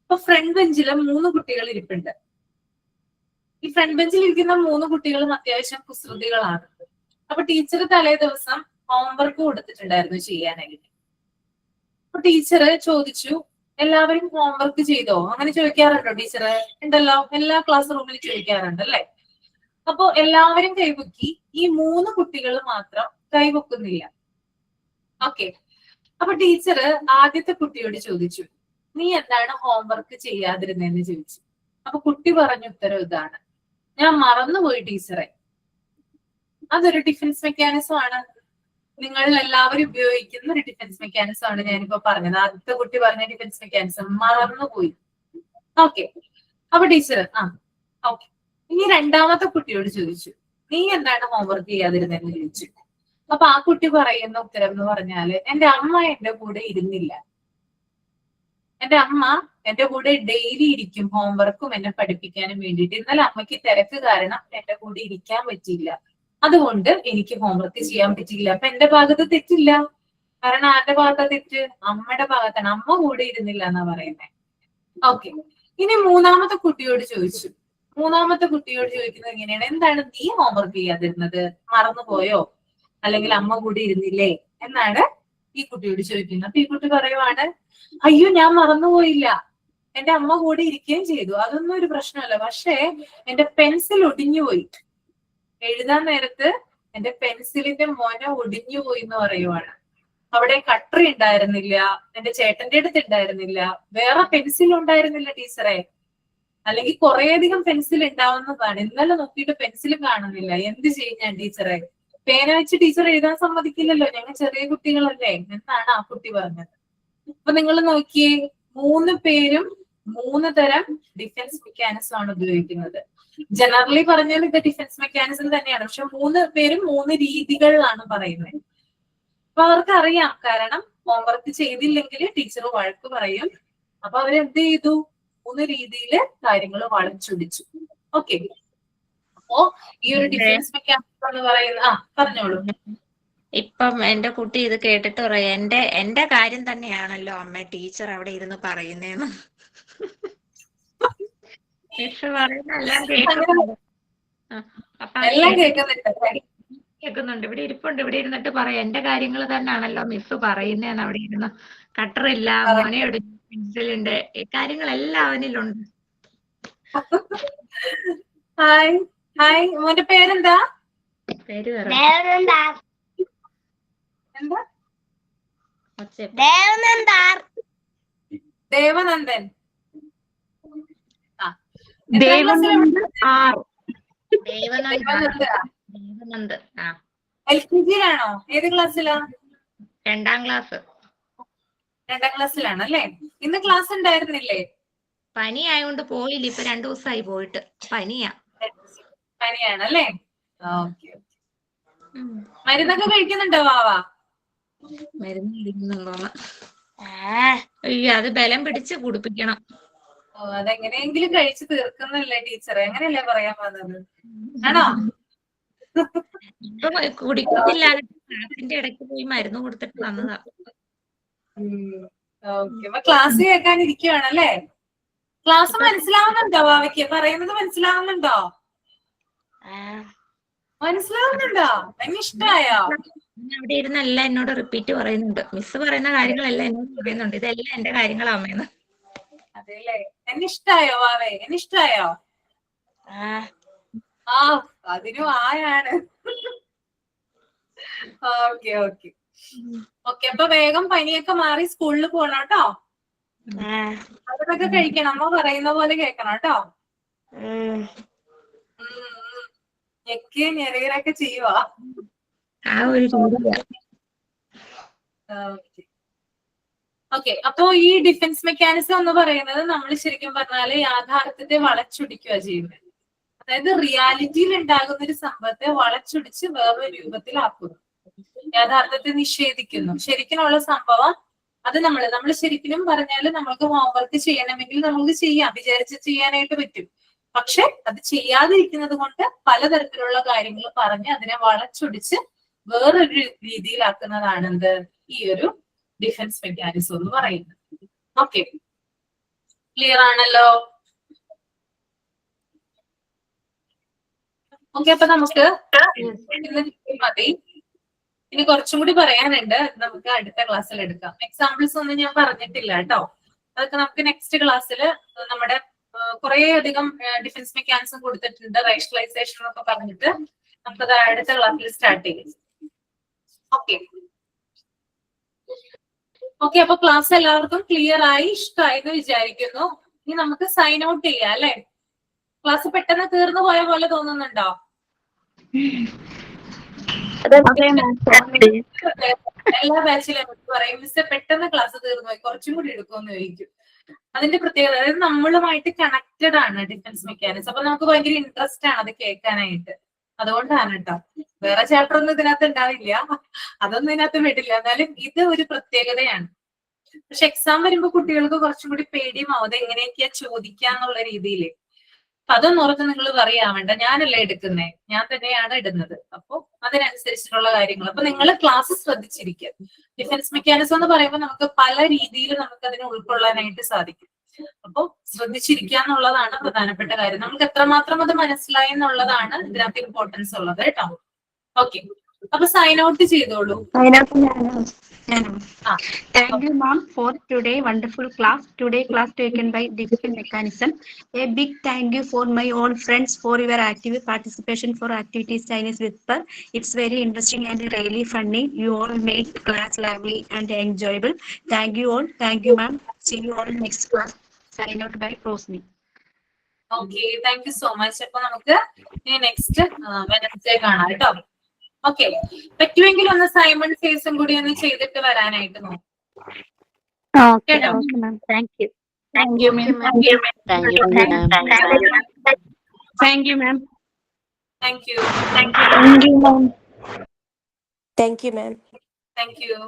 അപ്പൊ ഫ്രണ്ട് ബെഞ്ചില് 3 കുട്ടികൾ ഇരിപ്പുണ്ട്. ഈ ഫ്രണ്ട് ബെഞ്ചിൽ ഇരിക്കുന്ന 3 കുട്ടികളും അത്യാവശ്യം കുസൃതികളാണ്. അപ്പൊ ടീച്ചർ തലേ ദിവസം ഹോംവർക്ക് കൊടുത്തിട്ടുണ്ടായിരുന്നു ചെയ്യാനായിട്ട്. അപ്പൊ ടീച്ചർ ചോദിച്ചു, എല്ലാവരും ഹോംവർക്ക് ചെയ്തോ? അങ്ങനെ ചോദിക്കാറുണ്ടോ ടീച്ചറ്? ഉണ്ടല്ലോ, എല്ലാ ക്ലാസ് റൂമിലും ചോദിക്കാറുണ്ട് അല്ലെ? അപ്പൊ എല്ലാവരും കൈപൊക്കി, ഈ 3 കുട്ടികൾ മാത്രം കൈപൊക്കുന്നില്ല. ഓക്കെ, അപ്പൊ ടീച്ചർ ആദ്യത്തെ കുട്ടിയോട് ചോദിച്ചു, നീ എന്താണ് ഹോംവർക്ക് ചെയ്യാതിരുന്നെന്ന് ചോദിച്ചു. അപ്പൊ കുട്ടി പറഞ്ഞ ഉത്തരം ഇതാണ്, ഞാൻ മറന്നുപോയി ടീച്ചറെ. അതൊരു ഡിഫൻസ് മെക്കാനിസം ആണ്. നിങ്ങൾ എല്ലാവരും ഉപയോഗിക്കുന്ന ഒരു ഡിഫൻസ് മെക്കാനിസം ആണ് ഞാനിപ്പോ പറഞ്ഞത്. ആദ്യത്തെ കുട്ടി പറഞ്ഞ ഡിഫൻസ് മെക്കാനിസം മറന്നുപോയി. ഓക്കെ, അപ്പൊ ടീച്ചർ ഓക്കെ. ഇനി രണ്ടാമത്തെ കുട്ടിയോട് ചോദിച്ചു, നീ എന്താണ് ഹോംവർക്ക് ചെയ്യാതിരുന്നെന്ന് ചോദിച്ചു. അപ്പൊ ആ കുട്ടി പറയുന്ന ഉത്തരം എന്ന് പറഞ്ഞാല്, എന്റെ അമ്മ എന്റെ കൂടെ ഇരുന്നില്ല. എന്റെ അമ്മ എന്റെ കൂടെ ഡെയിലി ഇരിക്കും ഹോംവർക്കും എന്നെ പഠിപ്പിക്കാനും വേണ്ടിയിട്ട്. ഇന്നലെ അമ്മയ്ക്ക് തിരക്ക് കാരണം എന്റെ കൂടെ ഇരിക്കാൻ പറ്റിയില്ല, അതുകൊണ്ട് എനിക്ക് ഹോംവർക്ക് ചെയ്യാൻ പറ്റിയില്ല. അപ്പൊ എന്റെ ഭാഗത്ത് തെറ്റില്ല. കാരണം ആരുടെ ഭാഗത്താ തെറ്റ്? അമ്മയുടെ ഭാഗത്താണ്. അമ്മ കൂടെ ഇരുന്നില്ല എന്നാ പറയുന്നത്. ഓക്കെ, ഇനി മൂന്നാമത്തെ കുട്ടിയോട് ചോദിച്ചു. മൂന്നാമത്തെ കുട്ടിയോട് ചോദിക്കുന്നത് എങ്ങനെയാണ്, എന്താണ് നീ ഹോംവർക്ക് ചെയ്യാതിരുന്നത്? മറന്നുപോയോ? അല്ലെങ്കിൽ അമ്മ കൂടെ ഇരുന്നില്ലേ എന്നാണ് ഈ കുട്ടിയോട് ചോദിക്കുന്നത്. അപ്പൊ ഈ കുട്ടി പറയുവാണ്, അയ്യോ ഞാൻ മറന്നുപോയില്ല, എന്റെ അമ്മ കൂടെ ഇരിക്കുകയും ചെയ്തു, അതൊന്നും ഒരു പ്രശ്നമല്ല. പക്ഷേ എന്റെ പെൻസിൽ ഒടിഞ്ഞുപോയി. എഴുതാൻ നേരത്ത് എന്റെ പെൻസിലിന്റെ മൊന ഒടിഞ്ഞുപോയി എന്ന് പറയുവാണ്. അവിടെ കട്ടർ ഉണ്ടായിരുന്നില്ല, എന്റെ ചേട്ടന്റെ അടുത്ത് ഉണ്ടായിരുന്നില്ല, വേറെ പെൻസിൽ ഉണ്ടായിരുന്നില്ല ടീച്ചറെ. അല്ലെങ്കിൽ കുറേയധികം പെൻസിൽ ഉണ്ടാവുന്നതാണ്. ഇന്നലെ നോക്കിയിട്ട് പെൻസിൽ കാണുന്നില്ല, എന്ത് ചെയ്യും ഞാൻ ടീച്ചറെ? പേന വെച്ച് ടീച്ചർ എഴുതാൻ സമ്മതിക്കില്ലല്ലോ, ഞങ്ങൾ ചെറിയ കുട്ടികളല്ലേ എന്നാണ് ആ കുട്ടി പറഞ്ഞത്. അപ്പൊ നിങ്ങൾ നോക്കിയേ, 3 പേരും 3 തരം ഡിഫൻസ് മെക്കാനിസം ആണ് ഉപയോഗിക്കുന്നത്. ജനറലി പറഞ്ഞാൽ ഇത് ഡിഫൻസ് മെക്കാനിസം തന്നെയാണ്, പക്ഷെ 3 പേരും 3 രീതികളിലാണ് പറയുന്നത്. അപ്പൊ അവർക്ക് അറിയാം, കാരണം ഹോംവർക്ക് ചെയ്തില്ലെങ്കിൽ ടീച്ചർ വഴക്ക് പറയും. അപ്പൊ അവരെന്ത് ചെയ്തു? 3 രീതിയില് കാര്യങ്ങൾ വളച്ചൊടിച്ചു. ഓക്കെ, അപ്പോ ഈ ഒരു ഡിഫൻസ് മെക്കാനിസം എന്ന് പറയുന്ന പറഞ്ഞോളൂ. ഇപ്പം എന്റെ കുട്ടി ഇത് കേട്ടിട്ട് പറയാം, എന്റെ കാര്യം തന്നെയാണല്ലോ അമ്മ ടീച്ചർ അവിടെ ഇരുന്ന് പറയുന്നേന്ന്. ടീച്ചർ പറയുന്ന എല്ലാം കേൾക്കുന്നുണ്ട്. അപ്പൊ എല്ലാം കേൾക്കുന്നുണ്ട്. കേൾക്കുന്നുണ്ട്. ഇവിടെ ഇരിപ്പുണ്ട്. ഇവിടെ ഇരുന്നിട്ട് പറയാം, എന്റെ കാര്യങ്ങൾ തന്നെയാണല്ലോ മിസ് പറയുന്നേന്ന് അവിടെ ഇരുന്ന്. കട്ടറില്ല, മോനയൊടിഞ്ഞു, പെൻസിലുണ്ട്, ഈ കാര്യങ്ങളെല്ലാം അവനിലുണ്ട്. ഹായ് ഹായ്, മോന്റെ പേരെന്താ? പേര് എന്താ? ദേവനന്ദൻ. ദേവനന്ദ് ആർ. ദേവനന്ദ്. LKG യിലാണോ? ഏത് ക്ലാസ്സിലാ? 2ാം ക്ലാസ്. 2ാം ക്ലാസ്സിലാണ് അല്ലേ? ഇന്ന് ക്ലാസ് ഉണ്ടായിരുന്നില്ലേ? പനി ആയതുകൊണ്ട് പോയില്ല. ഇപ്പൊ 2 ദിവസമായി പോയിട്ട്. പനിയാണല്ലേ? ഓക്കെ. മരുന്നൊക്കെ കഴിക്കുന്നുണ്ടോ വാവ? മരുന്ന് കഴിക്കുന്നുണ്ടോന്ന്? അയ്യോ, അത് ബലം പിടിച്ച് കുടിപ്പിക്കണം. ഓ, അതെങ്ങനെയെങ്കിലും കഴിച്ചു തീർക്കുന്നല്ലേ ടീച്ചറെ? അങ്ങനെയല്ലേ പറയാൻ വന്നത്? ആണോ? ഇപ്പൊ കുടിക്കുന്നില്ല, ക്ലാസിന്റെ ഇടയ്ക്ക് പോയി മരുന്ന് കൊടുത്തിട്ട് വന്നതാ. ഓക്കെ, അപ്പൊ ക്ലാസ് കേൾക്കാനിരിക്കുകയാണല്ലേ? ക്ലാസ് മനസ്സിലാവുന്നുണ്ടോ വാവയ്ക്ക്? പറയുന്നത് മനസ്സിലാവുന്നുണ്ടോ? മനസ്സിലാവുന്നുണ്ടോ? എന്നെ ഇഷ്ടായോ? അവിടെ ഇരുന്നെല്ലാം എന്നോട് റിപ്പീറ്റ് പറയുന്നുണ്ട്. മിസ് പറയുന്ന കാര്യങ്ങളെല്ലാം എന്നോട് പറയുന്നുണ്ട്, ഇതെല്ലാം എന്റെ കാര്യങ്ങളാ അമ്മേന്ന്. അതെല്ലേ, എന്നെ ഇഷ്ടായോ വാവേ? എന്നെ ഇഷ്ടായോ? അതിനും ആയാണ്. Okay okay okay. അപ്പൊ വേഗം പനിയൊക്കെ മാറി സ്കൂളിൽ പോണം കേട്ടോ. അതൊക്കെ കഴിക്കണം, അമ്മ പറയുന്ന പോലെ കേൾക്കണം കേട്ടോ. ഞെരയൊക്കെ ചെയ്യുവാ. ഓക്കെ, അപ്പൊ ഈ ഡിഫൻസ് മെക്കാനിസം എന്ന് പറയുന്നത് നമ്മൾ ശരിക്കും പറഞ്ഞാല് യാഥാർത്ഥ്യത്തെ വളച്ചൊടിക്കുക ചെയ്യുന്നത്. അതായത് റിയാലിറ്റിയിൽ ഉണ്ടാകുന്ന ഒരു സംഭവത്തെ വളച്ചൊടിച്ച് വേറൊരു രൂപത്തിലാക്കുന്നു, യാഥാർത്ഥ്യത്തെ നിഷേധിക്കുന്നു. ശരിക്കുമുള്ള സംഭവം അത് നമ്മൾ ശരിക്കും പറഞ്ഞാല് നമ്മൾക്ക് ഹോംവർക്ക് ചെയ്യണമെങ്കിൽ നമുക്ക് ചെയ്യാം, വിചാരിച്ച് ചെയ്യാനായിട്ട് പറ്റും. പക്ഷെ അത് ചെയ്യാതിരിക്കുന്നത് കൊണ്ട് പലതരത്തിലുള്ള കാര്യങ്ങൾ പറഞ്ഞ് അതിനെ വളച്ചൊടിച്ച് വേറൊരു രീതിയിലാക്കുന്നതാണ് എന്ത്, ഈ ഒരു ഡിഫൻസ് മെക്കാനിസം എന്ന് പറയുന്നത്. ഓക്കെ, ക്ലിയർ ആണല്ലോ? ഓക്കെ, അപ്പൊ നമുക്ക് മതി. ഇനി കുറച്ചും കൂടി പറയാനുണ്ട്, നമുക്ക് അടുത്ത ക്ലാസ്സിൽ എടുക്കാം. എക്സാമ്പിൾസ് ഒന്നും ഞാൻ പറഞ്ഞിട്ടില്ല കേട്ടോ, അതൊക്കെ നമുക്ക് നെക്സ്റ്റ് ക്ലാസ്സിൽ നമ്മുടെ കുറെ അധികം ഡിഫൻസ് മെക്കാനിസം കൊടുത്തിട്ടുണ്ട്, റേഷണലൈസേഷൻ എന്നൊക്കെ പറഞ്ഞിട്ട് നമുക്കത് അടുത്ത ക്ലാസ്സിൽ സ്റ്റാർട്ട് ചെയ്യും. ഓക്കെ ഓക്കെ, അപ്പൊ ക്ലാസ് എല്ലാവർക്കും ക്ലിയർ ആയി, ഇഷ്ടമായി എന്ന് വിചാരിക്കുന്നു. ഇനി നമുക്ക് സൈൻ ഔട്ട് ചെയ്യാം അല്ലെ? ക്ലാസ് പെട്ടെന്ന് തീർന്നു പോയ പോലെ തോന്നുന്നുണ്ടോ? എല്ലാ ബാച്ചിലും പറയും മിസ് പെട്ടെന്ന് ക്ലാസ് തീർന്നു പോയി കുറച്ചും കൂടി എടുക്കുമെന്ന് ചോദിക്കും. അതിന്റെ പ്രത്യേകത അതായത് നമ്മളുമായിട്ട് കണക്റ്റഡ് ആണ് ഡിഫൻസ് മെക്കാനിക്സ്. അപ്പൊ നമുക്ക് ഭയങ്കര ഇൻട്രസ്റ്റ് ആണ് അത് കേൾക്കാനായിട്ട്. അതുകൊണ്ടാണ് കേട്ടോ. വേറെ ചാപ്റ്റർ ഒന്നും ഇതിനകത്ത് ഉണ്ടാവില്ല, അതൊന്നും ഇതിനകത്ത് വിടില്ല. എന്നാലും ഇത് ഒരു പ്രത്യേകതയാണ്. പക്ഷെ എക്സാം വരുമ്പോ കുട്ടികൾക്ക് കുറച്ചും കൂടി പേടിയുമാവും അത് എങ്ങനെയൊക്കെയാ ചോദിക്കാന്നുള്ള രീതിയിൽ. അപ്പൊ അതൊന്നും ഓർത്ത് നിങ്ങൾ പറയാവേണ്ട, ഞാനല്ലേ എടുക്കുന്നേ, ഞാൻ തന്നെയാണ് ഇടുന്നത്. അപ്പൊ അതിനനുസരിച്ചിട്ടുള്ള കാര്യങ്ങൾ. അപ്പൊ നിങ്ങൾ ക്ലാസ് ശ്രദ്ധിച്ചിരിക്കുക. ഡിഫൻസ് മെക്കാനിസം എന്ന് പറയുമ്പോൾ നമുക്ക് പല രീതിയിൽ നമുക്ക് അതിനെ ഉൾക്കൊള്ളാനായിട്ട് സാധിക്കും. അപ്പൊ ശ്രദ്ധിച്ചിരിക്കുക എന്നുള്ളതാണ് പ്രധാനപ്പെട്ട കാര്യം. നമുക്ക് എത്രമാത്രം അത് മനസ്സിലായി എന്നുള്ളതാണ് ഇതിനകത്ത് ഇമ്പോർട്ടൻസ് ഉള്ളത് കേട്ടോ. ഓക്കെ, അപ്പൊ സൈൻ ഔട്ട് ചെയ്തോളൂ. Thank you, ma'am, for today wonderful class. Today class taken by difficult mechanism. A big thank you for my all friends for your active participation for activities Chinese Whisper. It's very interesting and really funny. You all made class lively and enjoyable. Thank you all. Thank you, ma'am. See you all next class. Sign out by Rosmi. Okay, thank you so much. അപ്പൊ നമുക്ക് ഇനി next Wednesday കാണാം കേട്ടോ. Okay, പറ്റുമെങ്കിൽ ഒന്ന് Simon ഫേസും കൂടി ഒന്ന് ചെയ്തിട്ട് വരാനായിട്ട് നോക്കും കേട്ടോ. Thank you. Thank you ma'am. Thank you ma'am. Thank you. Thank you ma'am. Thank you.